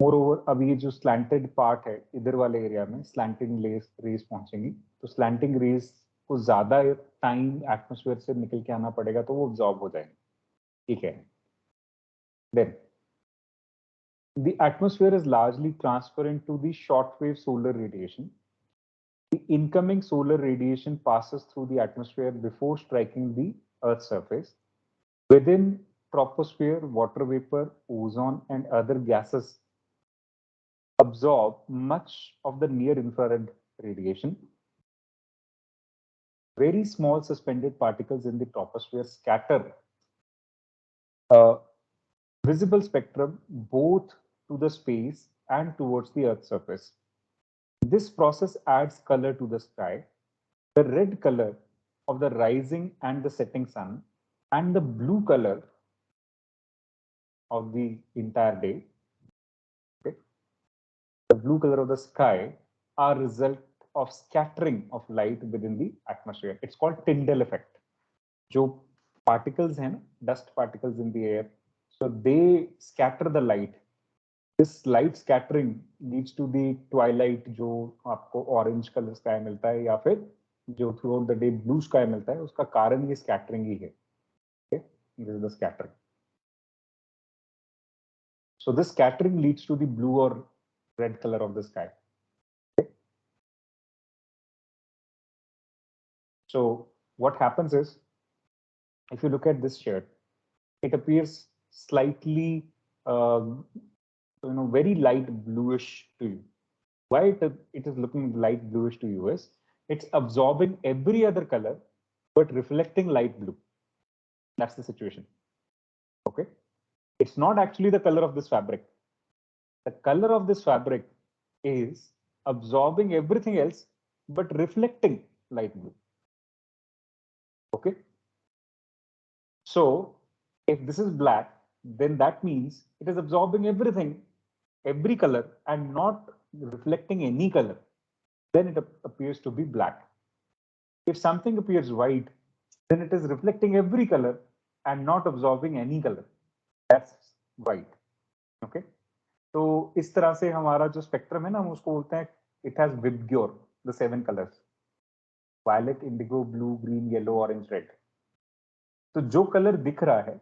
S1: Moreover, अब ये जो slanted part है इधर वाले area में slanting rays पहुंचेंगी, तो slanting rays को ज्यादा टाइम एटमॉस्फेयर से निकल के आना पड़ेगा, तो वो absorb हो जाएंगे. ठीक है, then the atmosphere is largely transparent to the shortwave solar radiation. The incoming solar radiation passes through the atmosphere before striking the Earth's surface. Within troposphere, water vapor, ozone, and other gases absorb much of the near-infrared radiation. Very small suspended particles in the troposphere scatter visible spectrum both to the space and towards the Earth's surface. This process adds color to the sky. The red color of the rising and the setting sun and the blue color of the entire day, okay, the blue color of the sky are result of scattering of light within the atmosphere. It's called Tyndall effect. जो particles हैं ना, dust particles in the air, so they scatter the light. This light scattering leads to the twilight जो आपको orange color sky मिलता है या फिर जो throughout the day blue sky मिलता है, उसका कारण ये scattering ही है. Okay, this is the scattering. So this scattering leads to the blue or red color of the sky. Okay. So what happens is, if you look at this shirt, it appears slightly, very light bluish to you. Why it is looking light bluish to you is it's absorbing every other color but reflecting light blue. That's the situation. Okay. It's not actually the color of this fabric. The color of this fabric is absorbing everything else, but reflecting light blue. Okay. So if this is black, then that means it is absorbing everything, every color, and not reflecting any color. Then it appears to be black. If something appears white, then it is reflecting every color and not absorbing any color. That's white. Okay. तो इस तरह से हमारा जो spectrum है ना, हम उसको बोलते हैं it has VIBGYOR the 7 colours, violet, indigo, blue, green, yellow, orange, red. तो जो कलर दिख रहा है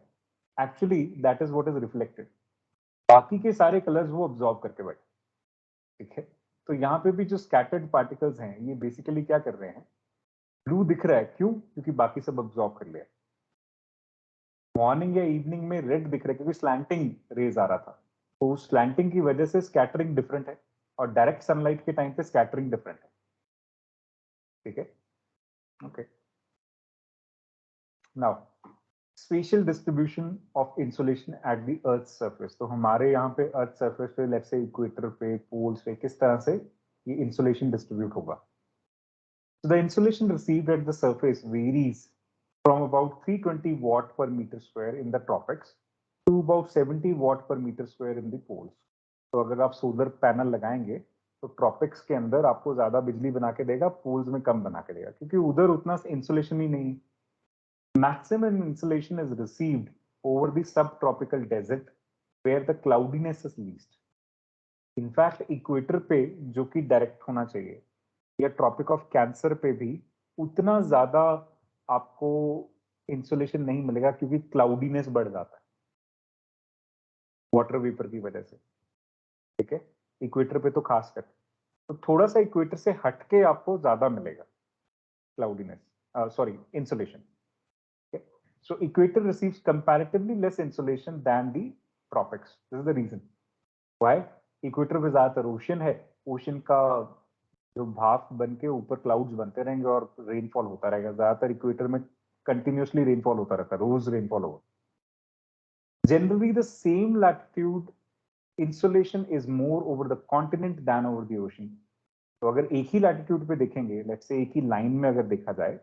S1: actually that is what is reflected. बाकी के सारे कलर्स वो अब्सॉर्ब करके बैठे. ठीक है. तो यहाँ पे भी जो स्कैटर्ड पार्टिकल्स हैं ये बेसिकली क्या कर रहे हैं, ब्लू दिख रहा है. क्यों? क्योंकि बाकी सब अब्सॉर्ब कर लिया. मॉर्निंग या इवनिंग में रेड दिख रहा है क्योंकि स्लैंटिंग रेज आ रहा था. तो उस स्लैंटिंग की वजह से स्कैटरिंग डिफरेंट है और डायरेक्ट सनलाइट के टाइम पे स्कैटरिंग डिफरेंट है. ठीक है. Okay. Now special distribution of insulation at the earth surface. तो हमारे यहाँ पे अर्थ सरफेस पे, लेट्स से इक्वेटर पे, पोल्स पे, किस तरह से ये इंसुलेशन डिस्ट्रीब्यूट होगा. So the insulation received at the surface varies from about 320 watt per meter square in the tropics to about 70 watt per meter square in the poles. तो अगर आप सोलर पैनल लगाएंगे तो ट्रॉपिक्स के अंदर आपको ज्यादा बिजली बना के देगा, पोल्स में कम बना के देगा, क्योंकि उधर उतना इंसुलेशन ही नहीं. Maximum insulation is received over the subtropical desert where the cloudiness is least. In fact, equator पे जो कि डायरेक्ट होना चाहिए, या ट्रॉपिक ऑफ कैंसर पे भी उतना ज्यादा आपको इंसुलेशन नहीं मिलेगा क्योंकि क्लाउडीनेस बढ़ जाता है वाटर वेपर की वजह से. ठीक है. इक्वेटर पे तो खास कर, तो थोड़ा सा इक्वेटर से हटके आपको ज्यादा मिलेगा cloudiness, sorry, insulation. So equator receives comparatively less insulation than the tropics. This is the reason why equator पे ज्यादातर ओशन है. ओशन का जो भाप बन के ऊपर क्लाउड्स बनते रहेंगे और रेनफॉल होता रहेगा. ज्यादातर इक्वेटर में कंटिन्यूसली रेनफॉल होता रहता है, रोज रेनफॉल होगा. Generally the same latitude insulation is more over the continent than over the ocean. तो अगर एक ही लैटिट्यूड पे देखेंगे, लेट्स से एक ही लाइन में अगर देखा जाए,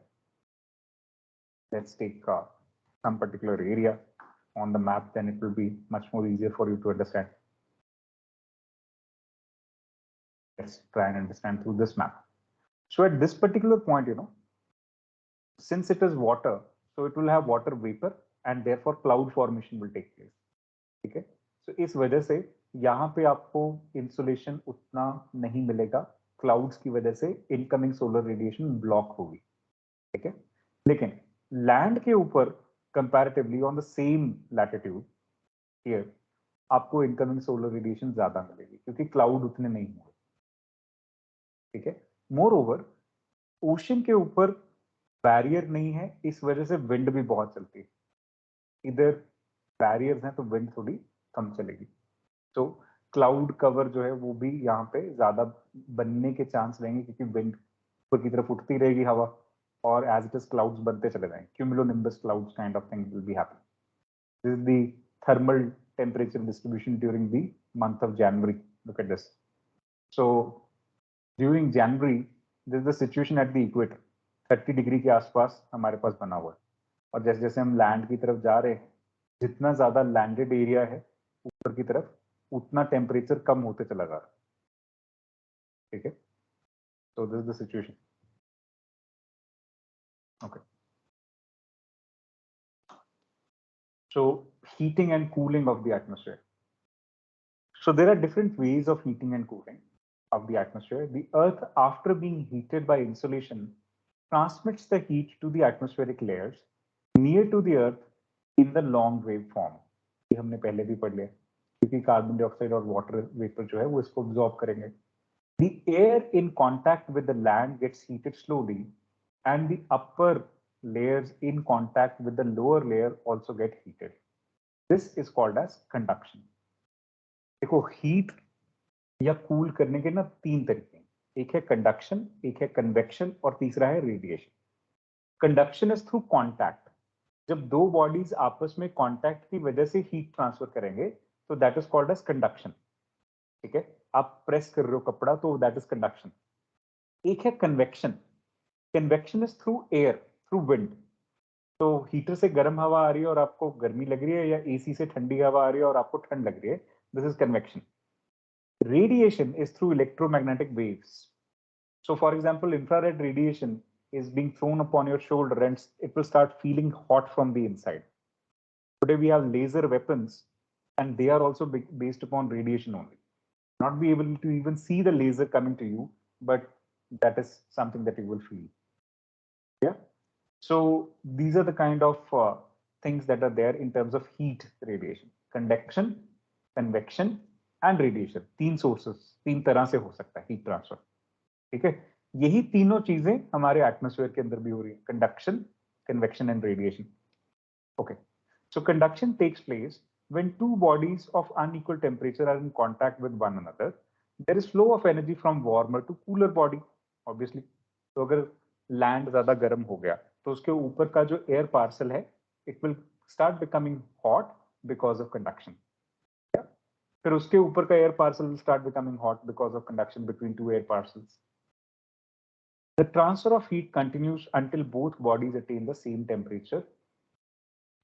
S1: let's take some particular area on the map, then it will be much more easier for you to understand. Let's try and understand through this map. So at this particular point, since it is water, so it will have water vapor and therefore cloud formation will take place. ठीक है. So इस वजह से यहाँ पे आपको insulation उतना नहीं मिलेगा, क्लाउड्स की वजह से इनकमिंग सोलर रेडिएशन ब्लॉक होगी. ठीक है. लेकिन लैंड के ऊपर comparatively on the same latitude here आपको इनकमिंग सोलर रेडिएशन ज्यादा मिलेगी क्योंकि क्लाउड उतने नहीं होंगे. ठीक है. मोर ओवर ओशन के ऊपर बैरियर नहीं है, इस वजह से विंड भी बहुत चलती है. इधर बैरियर्स हैं तो विंड थोड़ी कम चलेगी. तो क्लाउड कवर जो है वो भी यहाँ पे ज्यादा बनने के चांस रहेंगे क्योंकि विंड ऊपर की तरफ उठती रहेगी हवा, और as it is clouds बनते चले जाएंगे. Cumulonimbus clouds kind of thing will be happening. This is the thermal temperature distribution during the month of January. Look at this. So during January, this is the situation at the equator. 30 degree के आसपास हमारे पास बना हुआ है, और जैसे जैसे हम लैंड की तरफ जा रहे हैं, जितना ज्यादा लैंडेड एरिया है ऊपर की तरफ, उतना टेम्परेचर कम होते चला जा रहा है. ठीक है. So this is the situation. Okay. So heating and cooling of the atmosphere. So there are different ways of heating and cooling of the atmosphere. The Earth, after being heated by insolation, transmits the heat to the atmospheric layers near to the Earth in the long wave form. ये हमने पहले भी पढ़ लिया, क्योंकि carbon dioxide और water vapour जो है वो इसको absorb करेंगे. The air in contact with the land gets heated slowly, and the upper layers in contact with the lower layer also get heated. This is called as conduction. देखो, heat या cool करने के ना 3 तरीके हैं. एक है कंडक्शन, एक है कन्वेक्शन और तीसरा है radiation. Conduction is through contact. जब दो बॉडीज आपस में कॉन्टैक्ट की वजह से हीट ट्रांसफर करेंगे तो that is called as conduction. ठीक है, आप प्रेस कर रहे हो कपड़ा तो दैट इज कंडक्शन। एक है convection. Convection is through air, through wind. तो हीटर से गर्म हवा आ रही है और आपको गर्मी लग रही है, या एसी से ठंडी हवा आ रही है और आपको ठंड लग रही है, this is convection. Radiation is through electromagnetic waves. So for example, infrared radiation is being thrown upon your shoulder and it will start feeling hot from the inside. Today we have laser weapons and they are also based upon radiation only. Not be able to even see the laser coming to you, but that is something that you will feel. Yeah. So these are the kind of things that are there in terms of heat radiation: conduction, convection and radiation. तीन sources, तीन तरह से हो सकता है heat transfer. ठीक है, यही तीनों चीजें हमारे एटमॉस्फेयर के अंदर भी हो रही है: conduction, convection and radiation. Okay, so conduction takes place when two bodies of unequal temperature are in contact with one another. There is flow of energy from warmer to cooler body, obviously. तो अगर land ज्यादा गर्म हो गया तो उसके ऊपर का जो एयर पार्सल है, it will start becoming hot because of conduction. फिर उसके ऊपर का air parcel will start becoming hot because of conduction between two air parcels. The transfer of heat continues until both bodies attain the same temperature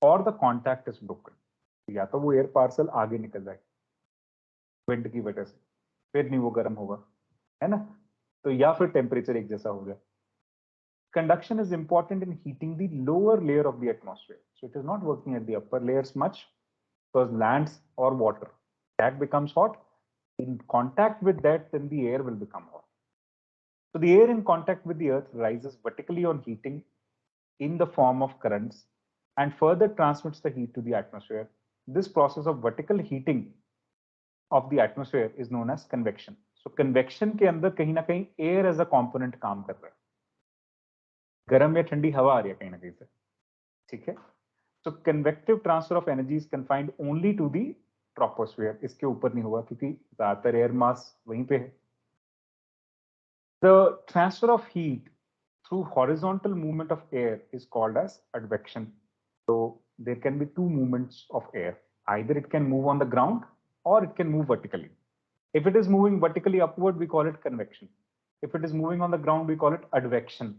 S1: or the contact is broken. या तो वो air parcel आगे निकल जाए wind की वजह से, फिर नहीं वो गर्म होगा, है ना, तो या फिर टेम्परेचर एक जैसा हो जाए। Conduction is important in heating the lower layer of the atmosphere. So it is not working at the upper layers much because lands or water that becomes hot. In contact with that, then the air will become hot. So the air in contact with the earth rises vertically on heating in the form of currents and further transmits the heat to the atmosphere. This process of vertical heating of the atmosphere is known as convection. So convection के अंदर कहीं ना कहीं air as a component काम कर रहा है, गर्म या ठंडी हवा आ रही है कहीं ना कहीं से। ठीक है, so convective transfer of energy is confined only to the troposphere, इसके ऊपर नहीं होगा क्योंकि ज्यादातर एयर मास वहीं पे है। The transfer of heat through horizontal movement of air is called as advection. So there can be two movements of air. Either it can move on the ground or it can move vertically. If it is moving vertically upward, we call it convection. If it is moving on the ground, we call it advection.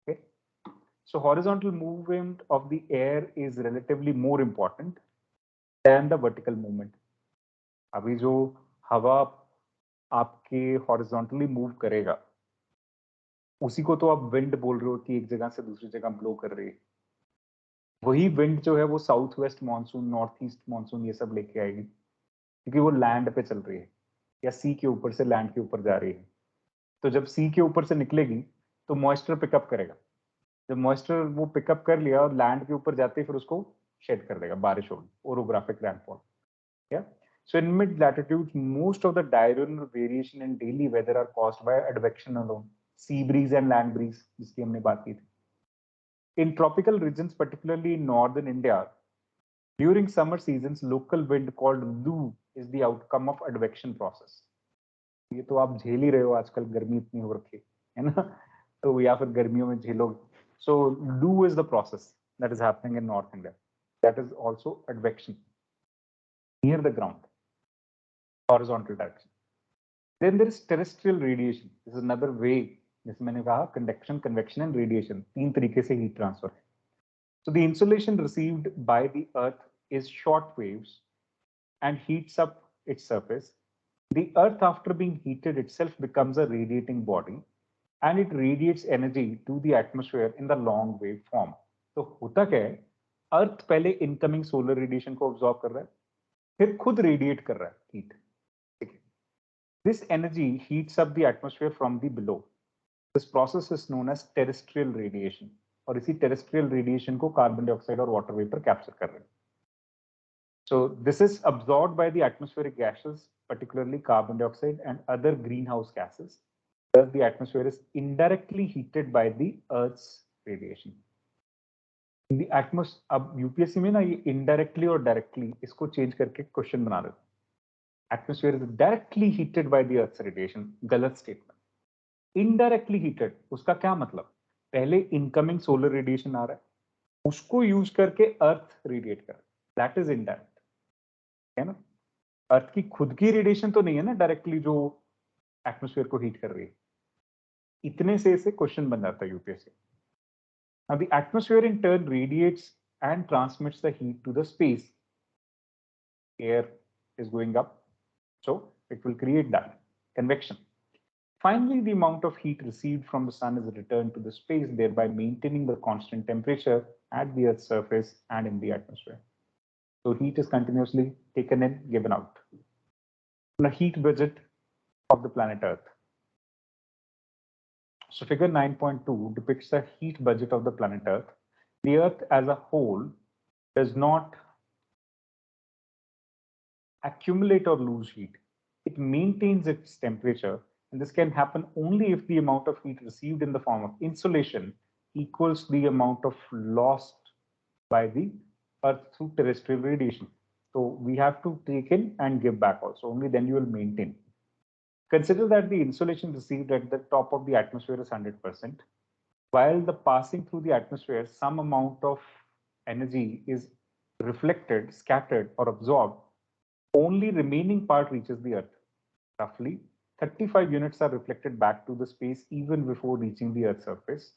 S1: Okay. So horizontal movement of the air is relatively more important than the vertical movement. अभी जो हवा आपके horizontally move करेगा उसी को तो आप wind बोल रहे हो कि एक जगह से दूसरी जगह ब्लो कर रही है। वही विंड जो है वो south west monsoon, north east monsoon ये सब लेके आएगी क्योंकि वो लैंड पे चल रही है या सी के ऊपर से लैंड के ऊपर जा रही है। तो जब सी के ऊपर से निकलेगी तो मॉइस्चर पिकअप करेगा। जब मॉइस्चर वो पिकअप कर लिया और लैंड के ऊपर जाते ही फिर उसको शेड कर देगा, बारिश होगी, ओरोग्राफिक रैनफॉल। या So in mid latitudes, most of the diurnal variation in daily weather are caused by advection alone, sea breeze and land breeze, जिसकी हमने बात की थी. In tropical regions, particularly in northern India, during summer seasons, local wind called Lu is the outcome of advection process. ये तो आप झेल ही रहे हो, आजकल गर्मी इतनी हो रखी है ना, तो या फिर गर्मियों में झेलोगे. So Lu is the process that is happening in North India. That is also advection near the ground. Horizontal direction. Then there is terrestrial radiation. This is another way. जैसे मैंने कहा, conduction, convection and radiation. तीन तरीके से heat transfer. So the insolation received by the Earth is short waves and heats up its surface. The Earth, after being heated itself, becomes a radiating body and it radiates energy to the atmosphere in the long wave form. तो होता क्या है, Earth पहले incoming solar radiation को absorb कर रहा है, फिर खुद radiate कर रहा है heat. This energy heats up the atmosphere from the below. This process is known as terrestrial radiation. और इसी terrestrial radiation को carbon dioxide और water vapor capture कर रहे हैं. So this is absorbed by the atmospheric gases, particularly carbon dioxide and other greenhouse gases. Thus the atmosphere is indirectly heated by the Earth's radiation. In the atmosphere, अब UPSC में ना ये indirectly और directly इसको change करके question बना देते हैं. Atmosphere is directly heated by the Earth's radiation. गलत statement. Indirectly heated, उसका क्या मतलब? पहले इनकमिंग सोलर रेडिएशन आ रहा है, उसको यूज करके अर्थ रेडिएट कर, दैट इज इनडायरेक्ट, है ना। अर्थ की खुद की रेडिएशन तो नहीं है ना डायरेक्टली जो एटमोस्फेयर को हीट कर रही है। इतने से इसे क्वेश्चन बन जाता है UPSC. Now the atmosphere in turn radiates and transmits the heat to the space. Air is going up, so it will create that convection. Finally, the amount of heat received from the sun is returned to the space, thereby maintaining the constant temperature at the Earth's surface and in the atmosphere. So heat is continuously taken in, given out. The heat budget of the planet Earth. So figure 9.2 depicts the heat budget of the planet Earth. The Earth as a whole does not accumulate or lose heat. It maintains its temperature, and this can happen only if the amount of heat received in the form of insolation equals the amount of lost by the Earth through terrestrial radiation. So we have to take in and give back also, only then you will maintain. Consider that the insolation received at the top of the atmosphere is 100%. While the passing through the atmosphere, some amount of energy is reflected, scattered, or absorbed. Only remaining part reaches the Earth. Roughly 35 units are reflected back to the space even before reaching the Earth's surface.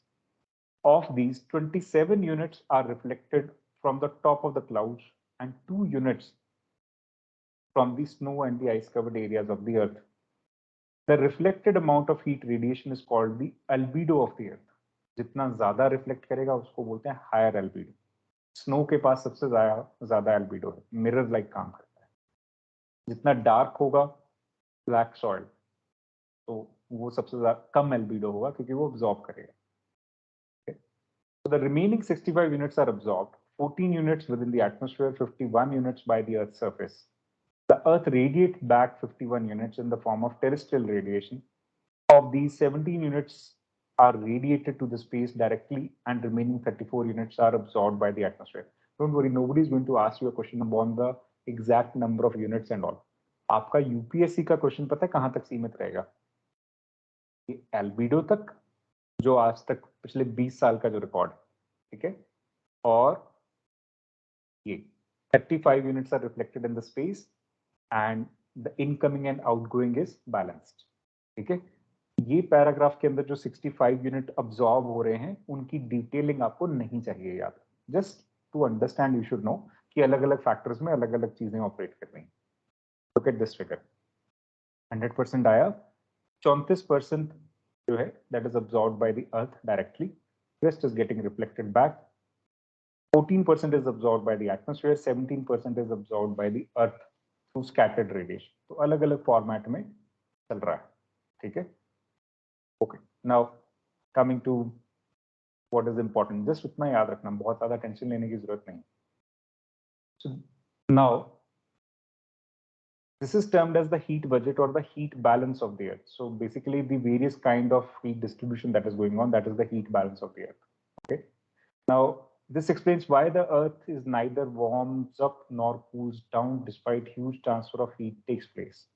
S1: Of these, 27 units are reflected from the top of the clouds and 2 units from the snow and the ice-covered areas of the Earth. The reflected amount of heat radiation is called the albedo of the Earth. जितना ज्यादा reflect करेगा उसको बोलते हैं higher albedo. Snow के पास सबसे ज्यादा albedo है, मिरर लाइक काम करता है। जितना डार्क होगा ब्लैक सॉइल, तो वो सबसे कम एल्बिडो होगा क्योंकि वो अब्सॉर्ब करेगा। So the remaining 65 units are absorbed, 14 units within the atmosphere, 51 units by the Earth's surface. The Earth radiates back 51 units in the form of terrestrial radiation. Of these, 17 units are radiated to the space directly, and remaining 34 units are absorbed by the atmosphere. Don't worry, nobody is going to ask you a question about the exact number of units and all. आपका UPSC का question पता है कहां तक सीमित रहेगा? ये albedo तक, जो आज तक पिछले 20 साल का जो रिकॉर्ड है, ठीक है। और ये 35 units are reflected in the space and the incoming and outgoing is balanced, ठीक है। ये पैराग्राफ के अंदर जो 65 यूनिट अब्सॉर्ब हो रहे हैं उनकी डिटेलिंग आपको नहीं चाहिए याद। Just to understand you should know कि अलग अलग फैक्टर्स में अलग अलग चीजें ऑपरेट कर रही हैं। लुक एट दिस फिगर, 100% आया, 34% जो है that is absorbed by the earth directly, rest is getting reflected back, 14% is absorbed by the atmosphere, 17% is absorbed by the earth through scattered radiation. तो अलग अलग फॉर्मेट में चल रहा है, ठीक है। Okay, now coming to what is important, just उतना याद रखना, बहुत ज्यादा टेंशन लेने की जरूरत नहीं। So now this is termed as the heat budget or the heat balance of the Earth. So basically the various kind of heat distribution that is going on, that is the heat balance of the Earth. Okay, now this explains why the Earth is neither warms up nor cools down despite huge transfer of heat takes place.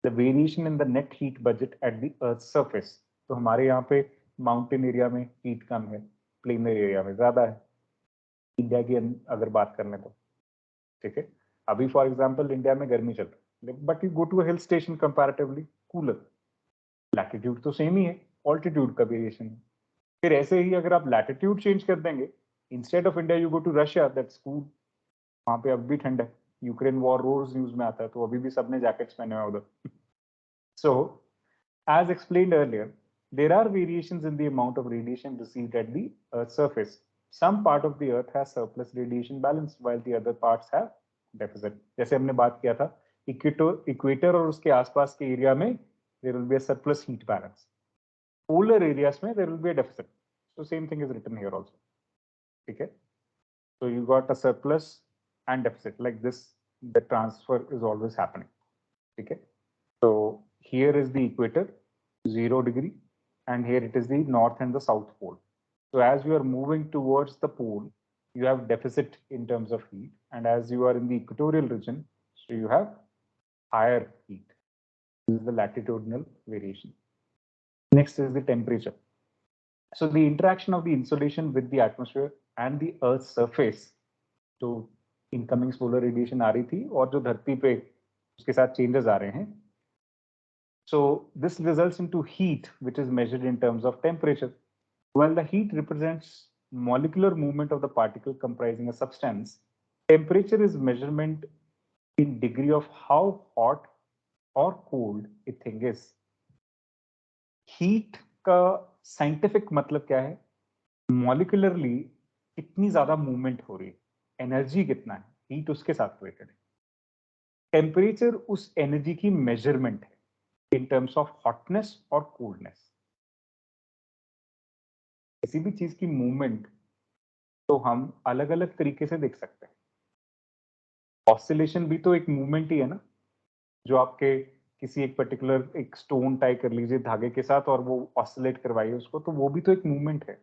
S1: The variation in the net heat budget at the Earth's surface. तो हमारे यहाँ पे mountain area में heat कम है, planar area में ज्यादा है। India की अगर बात कर लें तो, ठीक है। अभी फॉर एग्जांपल इंडिया में गर्मी चल रही है, but you go to hill station comparatively cooler, latitude तो सेम ही है, ऑल्टीट्यूड का वेरिएशन है। फिर ऐसे ही अगर आप लैटिट्यूड चेंज कर देंगे, instead of India you go to Russia, that's cool, वहां पे अब भी ठंड है। यूक्रेन वॉर रोज न्यूज में आता है, तो अभी भी सबने जैकेट्स पहने हुए उधर। So as explained earlier, there are variations in the amount of radiation received at the Earth's surface. Some part of the Earth has surplus radiation balance while the other parts have deficit. जैसे हमने बात किया था, equator और उसके आसपास के area में there will be a surplus heat balance. Polar areas में there will be a deficit. So same thing is written here also. ठीक है? So you got a surplus and deficit like this. The transfer is always happening. ठीक है? So here is the equator, 0 degree, and here it is the north and the south pole. So as you are moving towards the pole, you have deficit in terms of heat, and as you are in the equatorial region, so you have higher heat. This is the latitudinal variation. Next is the temperature. So the interaction of the insolation with the atmosphere and the Earth's surface, जो incoming solar radiation आ रही थी और जो धरती पे उसके साथ changes आ रहे हैं. So this results into heat, which is measured in terms of temperature. While the heat represents molecular movement of the particle comprising a substance, temperature is measurement in degree of how hot or cold a thing is. Heat का scientific मतलब क्या है? Molecularly कितनी ज्यादा movement हो रही है, energy कितना है, हीट उसके साथ रिलेटेड है. टेम्परेचर उस एनर्जी की मेजरमेंट है इन टर्म्स ऑफ हॉटनेस और कोल्डनेस. किसी भी चीज की मूवमेंट तो हम अलग अलग तरीके से देख सकते हैं. ऑसिलेशन भी तो एक मूवमेंट ही है ना, जो आपके किसी एक पर्टिकुलर एक स्टोन टाई कर लीजिए धागे के साथ और वो ऑसिलेट करवाइए उसको, तो वो भी तो एक मूवमेंट है.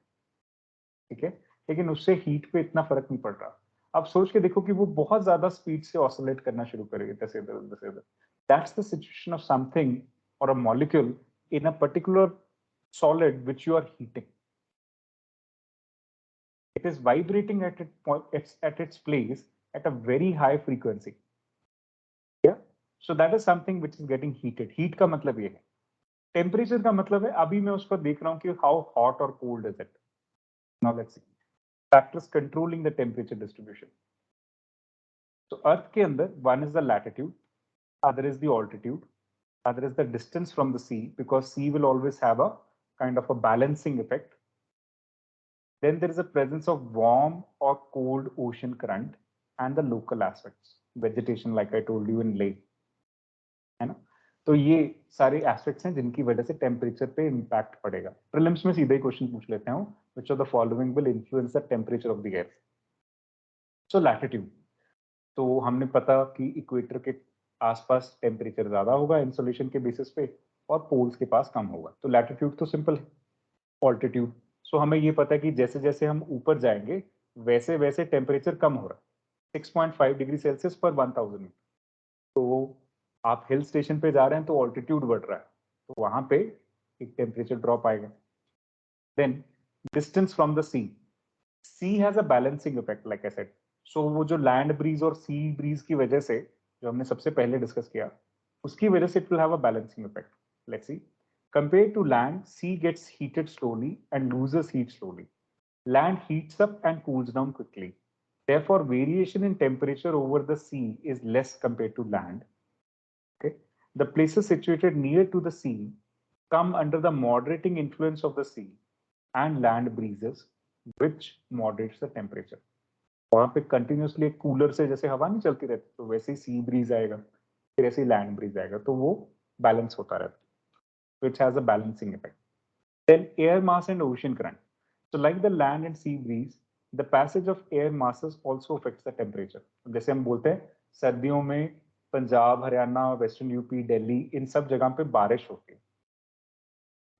S1: ठीक है, लेकिन उससे हीट पे इतना फर्क नहीं पड़ रहा. आप सोच के देखो कि वो बहुत ज्यादा स्पीड से ऑसिलेट करना शुरू करेगी दस इधर. That's the situation of something or a molecule in a particular solid which you are heating. It is vibrating at its place at a very high frequency. Yeah, so that is something which is getting heated. Heat का मतलब ये है. Temperature का मतलब है अभी मैं उस पर देख रहा हूँ कि how hot or cold is it. Now let's see factors controlling the temperature distribution. So Earth के अंदर one is the latitude, other is the altitude, other is the distance from the sea, because sea will always have a kind of a balancing effect. Then there is a presence of warm or cold ocean current and the local aspects, vegetation like I told you in lay, है ना. तो ये सारे aspects हैं जिनकी वजह से temperature पे इम्पैक्ट पड़ेगा. प्रीलिम्स में सीधा ही क्वेश्चन पूछ लेते हैं, which of the following will influence the temperature of the air. So latitude, तो हमने पता कि इक्वेटर के आसपास टेम्परेचर ज्यादा होगा इंसोलेशन के बेसिस पे और पोल्स के पास कम होगा. तो लैटिट्यूड तो सिंपल है. ऑल्टीट्यूड, सो हमें ये पता है कि जैसे जैसे हम ऊपर जाएंगे वैसे वैसे टेम्परेचर कम हो रहा है 6.5 डिग्री सेल्सियस पर 1000 मीटर. तो आप हिल स्टेशन पे जा रहे हैं तो ऑल्टीट्यूड बढ़ रहा है, तो वहां पे एक टेम्परेचर ड्रॉप आएगा. Then distance from the sea has a balancing effect like I said. So वो जो लैंड ब्रीज और सी ब्रीज की वजह से जो हमने सबसे पहले डिस्कस किया, उसकी वजह से it will have a balancing effect. Let's see, compared to land, sea gets heated slowly and loses heat slowly. Land heats up and cools down quickly. Therefore, variation in temperature over the sea is less compared to land. Okay, the places situated near to the sea come under the moderating influence of the sea and land breezes, which moderates the temperature. वहां पे continuously एक cooler से जैसे हवा नहीं चलती रहती, तो वैसे ही सी ब्रीज आएगा, फिर ऐसे ही लैंड ब्रीज आएगा, तो वो बैलेंस होता रहता है. Which has a balancing effect. Then air mass and ocean current. So like the land and sea breeze, the passage of air masses also affects the temperature. जैसे हम बोलते हैं सर्दियों में पंजाब, हरियाणा, वेस्टर्न यूपी, दिल्ली, इन सब जगह पे बारिश होती है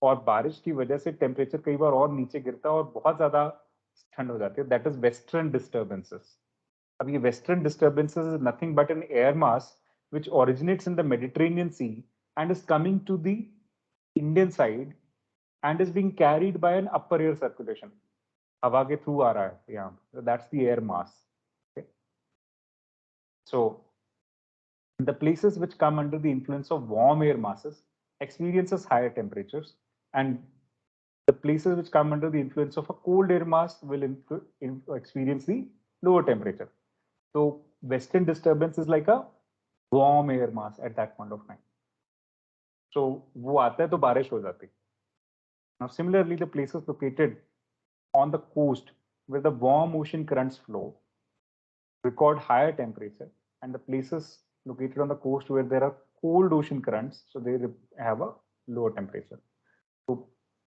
S1: और बारिश की वजह से टेम्परेचर कई बार और नीचे गिरता है और बहुत ज्यादा ठंड हो जाती है. That is western disturbances. अब ये western disturbances is nothing but an air mass which originates in the Mediterranean Sea and is coming to the Indian side and is being carried by an upper air circulation. हवा के through आ रहा है यहाँ. So that's the air mass. Okay. So the places which come under the influence of warm air masses experiences higher temperatures, and the places which come under the influence of a cold air mass will experience the lower temperature. So western disturbance is like a warm air mass at that point of time. So वो आता है तो बारिश हो जाती है. Now similarly, the places located on the coast where the warm ocean currents flow record higher temperature, and the places located on the coast where there are cold ocean currents, so they have a lower temperature. तो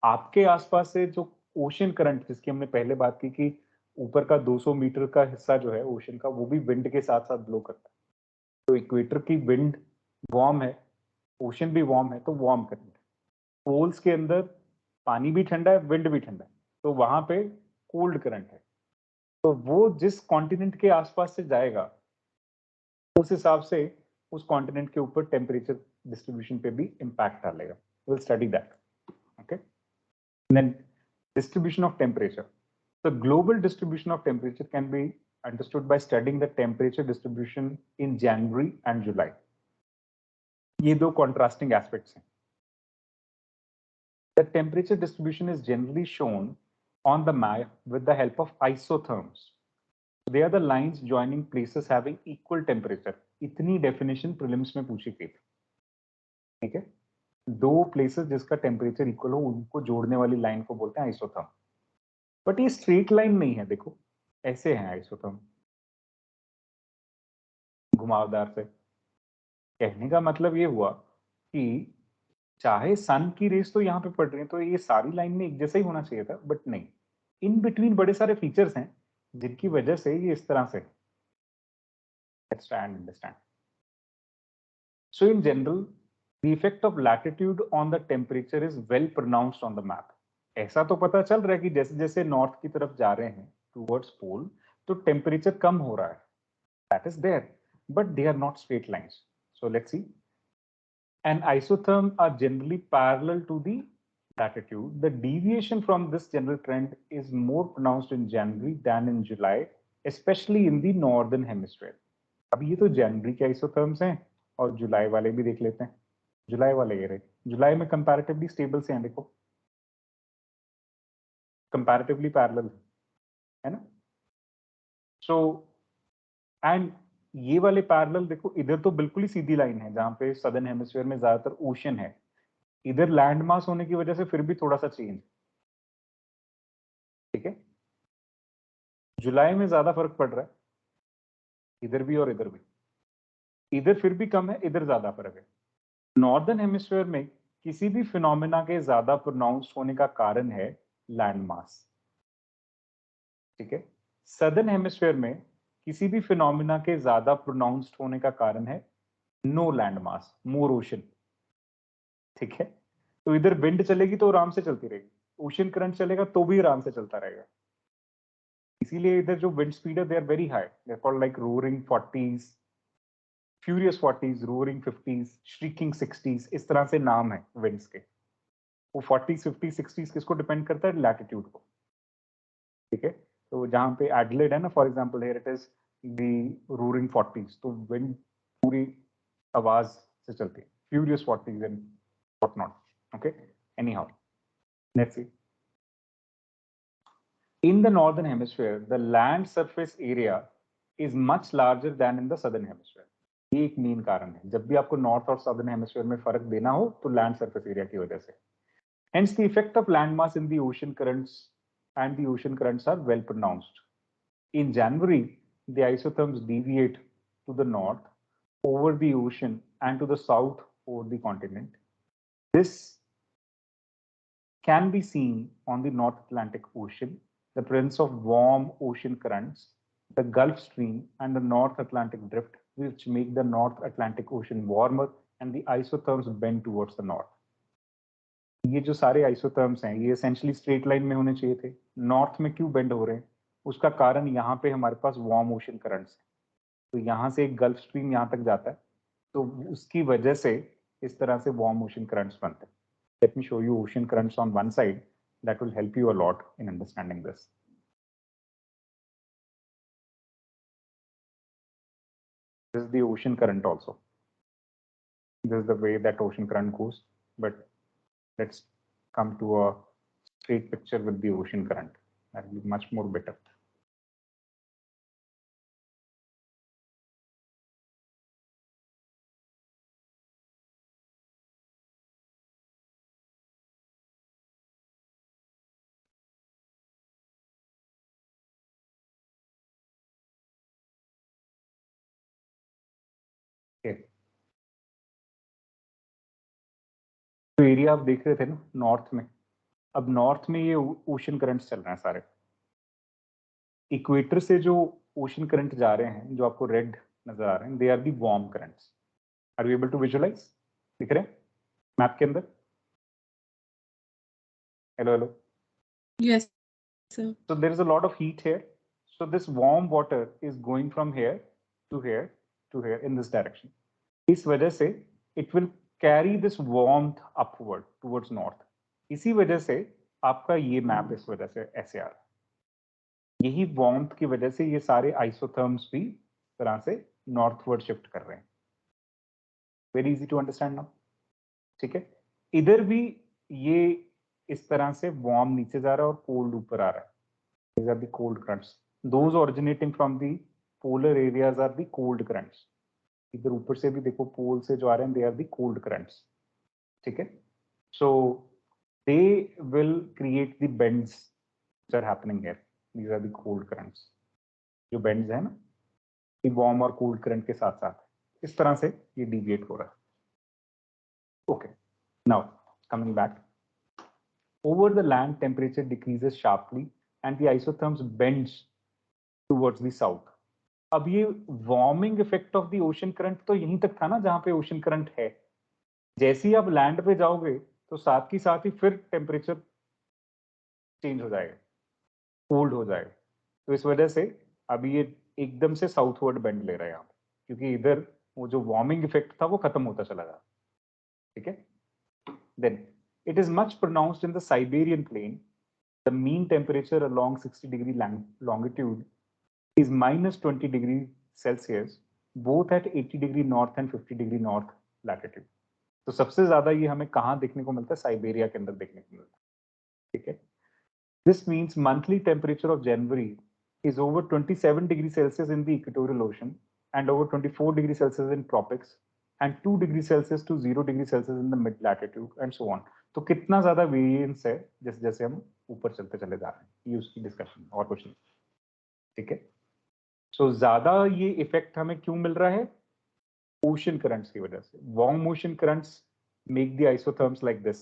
S1: आपके आसपास से जो ocean current जिसकी हमने पहले बात की कि ऊपर का 200 मीटर का हिस्सा जो है ओशन का, वो भी विंड के साथ साथ ब्लो करता है. तो इक्वेटर की विंड वार्म है, ओशन भी वार्म है, तो वार्म करंट. पोल्स के अंदर पानी भी ठंडा है, विंड भी ठंडा है, तो वहां पे कोल्ड करंट है. तो वो जिस कॉन्टिनेंट के आसपास से जाएगा उस हिसाब से उस कॉन्टिनेंट के ऊपर टेम्परेचर डिस्ट्रीब्यूशन पे भी इम्पैक्ट डालेगा. Will study that. Okay, then Distribution of temperature. The global distribution of temperature can be understood by studying the temperature distribution in January and July. ये दो contrasting aspects हैं. The temperature distribution is generally shown on the map with the help of isotherms. They are the lines joining places having equal temperature. इतनी definition prelims में पूछी गई थी. ठीक है, दो places जिसका temperature equal हो उनको जोड़ने वाली line को बोलते हैं isotherm. But ये straight line नहीं है, देखो ऐसे हैं isotherm, घुमावदार से. कहने का मतलब ये हुआ कि चाहे सन की रेस तो यहाँ पे पड़ रही है तो ये सारी लाइन में एक जैसा ही होना चाहिए था, बट नहीं, इन बिटवीन बड़े सारे फीचर्स हैं जिनकी वजह से ये इस तरह से. Let's try and understand. So in general, the effect of latitude on the temperature is well pronounced on the map. ऐसा तो पता चल रहा है कि जैसे जैसे नॉर्थ की तरफ जा रहे हैं टूवर्ड्स पोल तो टेम्परेचर कम हो रहा है. That is there, but they are not straight lines. So let's see. And isotherms are generally parallel to the latitude. The deviation from this general trend is more pronounced in January than in July, especially in the northern hemisphere. अब ये तो जनवरी के isotherms हैं और जुलाई वाले भी देख लेते हैं. जुलाई वाले ये रहे, जुलाई में कंपैरेटिवली स्टेबल से हैं, देखो कंपैरेटिवली पैरेलल है ना. सो एंड ये वाले पैरेलल देखो, इधर तो बिल्कुल ही सीधी लाइन है जहां पे सदर्न हेमिस्फीयर में ज्यादातर ओशन है. इधर लैंड मास होने की वजह से फिर भी थोड़ा सा चेंज. ठीक है, जुलाई में ज्यादा फर्क पड़ रहा है इधर भी और इधर भी. इधर फिर भी कम है, इधर ज्यादा फर्क है. नॉर्दर्न हेमिस्फीयर में किसी भी फिनोमेना के ज्यादा प्रोनाउंस्ड होने का कारण है लैंड मास. ठीक है, सदर्न हेमिस्फीयर में किसी भी फिनोमेना के ज्यादा प्रोनाउंस्ड होने का कारण है नो लैंड मास, मोर ओशन. ठीक है, तो इधर विंड चलेगी तो आराम से चलती रहेगी, ओशन करंट चलेगा तो भी आराम से चलता रहेगा. इसीलिए इधर जो विंड स्पीड है they are very high, they are called like roaring 40s, furious 40s, roaring 50s, shrieking 60s. इस तरह से नाम है विंड्स के. वो 40s 50s 60s किसको डिपेंड करता है? लैटिट्यूड को. ठीक है, तो जहां पे एडलेड है ना for example, here it is the roaring 40s, तो विंड पूरी आवाज से चलती है. Furious 40s and what not. Okay, anyhow let's see. In the northern hemisphere, the land surface area is much larger than in the southern hemisphere. ये एक main कारण है. जब भी आपको नॉर्थ और साउदर्न हेमिस्फीयर में फर्क देना हो तो लैंड सरफेस एरिया की वजह से. Hence the effect of land mass in the ocean currents and the ocean currents are well pronounced. In January, the isotherms deviate to the north over the ocean and to the south over the continent. This can be seen on the North Atlantic Ocean, the presence of warm ocean currents, the Gulf Stream, and the North Atlantic Drift, which make the North Atlantic Ocean warmer and the isotherms bend towards the north. ये जो सारे isotherms हैं ये essentially straight line में होने चाहिए थे. North में क्यों बेंड हो रहे हैं? उसका कारण यहाँ पे हमारे पास वार्म ओशन करंट्स है, तो यहाँ से एक गल्फ स्ट्रीम यहाँ तक जाता है, तो उसकी वजह से इस तरह से वार्म ओशन करंट्स बनते हैं. Let me show you ocean currents on one side. That will help you a lot in understanding this. This is the ocean current also. This is the way that ocean current goes, but let's come to a straight picture with the ocean current. That will be much more better. तो area आप देख रहे थे ना north में, अब north में ये ओशन करंट्स चल रहे हैं सारे. इक्वेटर से जो ओशन करंट जा रहे हैं जो आपको रेड नजर आ रहे हैं, they are the warm currents. Are you able to visualise? दिख रहे हैं मैप के अंदर? Hello hello.
S2: Yes, sir.
S1: So there is a lot of heat here. So this warm water is going from here to here to here in this direction. इस वजह से it will carry this warmth upward towards north. इसी वजह से आपका ये map इस वजह से ऐसे आ रहा है। यही वार्मथ की वजह से ये सारे आइसोथर्म्स भी तरह से नॉर्थवर्ड शिफ्ट कर रहे हैं। Very easy to understand now, ठीक है। इधर भी ये इस तरह से वार्म नीचे जा रहा है और कोल्ड ऊपर आ रहा है। These are the cold currents. Those originating from the polar areas are the cold currents. इधर ऊपर से भी देखो पोल से जो आ रहे हैं, they are the cold currents. ठीक है। So they will create the bends which are happening here. These are the cold currents. जो bends है ना, ये warm और cold current के साथ साथ इस तरह से ये deviate हो रहा है। Okay. Now coming back. Over the land, temperature decreases sharply and the isotherms bends towards the south. अब ये warming effect of the ocean current तो यहीं तक था ना जहां पे ओशन करंट है। जैसे ही आप लैंड पे जाओगे तो साथ ही फिर टेम्परेचर चेंज हो जाएगा, कोल्ड हो जाएगा। तो इस वजह से अभी ये एकदम से साउथवर्ड बेंड ले रहा है यहाँ पे, क्योंकि इधर वो जो वार्मिंग इफेक्ट था वो खत्म होता चला जा रहा। ठीक है। Then it is much pronounced in the Siberian plain. The mean temperature along 60 degree longitude is minus 20 degree Celsius, both at 80 degree north and 50 degree north latitude. तो सबसे ज्यादा ये हमें कहाँ देखने को मिलता है? साइबेरिया के अंदर देखने को मिलता है। ठीक है। This means monthly temperature of January is over 27 degree Celsius in the equatorial ocean and over 24 degree Celsius in tropics and 2 degree Celsius to 0 degree Celsius in the mid latitude and so on. तो कितना ज्यादा variance है जैसे जैसे हम ऊपर चलते चले जा रहे हैं, ये उसकी डिस्कशन और कुछ नहीं। ठीक है। सो ज्यादा ये इफेक्ट हमें क्यों मिल रहा है? ओशन करंट्स की वजह से। Warm ocean currents make the isotherms like this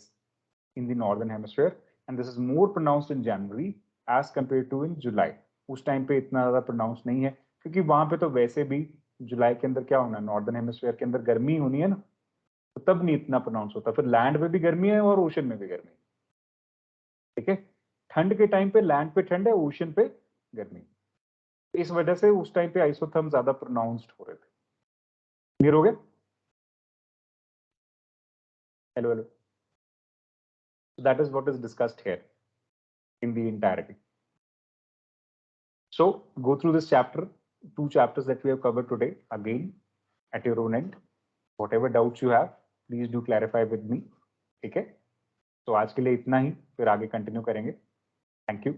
S1: in the northern hemisphere and this is more pronounced in January as compare to in July. उस टाइम पे इतना ज्यादा प्रोनाउंस नहीं है, क्योंकि वहां पे तो वैसे भी जुलाई के अंदर क्या होना है, नॉर्दर्न हेमिस्फीयर के अंदर गर्मी होनी है ना, तो तब नहीं इतना प्रोनाउंस होता। फिर लैंड पे भी गर्मी है और ओशन में भी गर्मी है। ठीक है। ठंड के टाइम पे लैंड पे ठंड है, ओशन पे गर्मी। इस वजह से उस टाइम पे आइसोथर्म ज्यादा प्रोनाउंस्ड हो रहे थे। क्लियर हो गया? Hello hello. That is what is discussed here in the entirety. So go through this chapter, 2 chapters that we have covered today again at your own end. Whatever doubts you have, please do clarify with me. ठीक है। तो आज के लिए इतना ही, फिर आगे continue करेंगे। Thank you.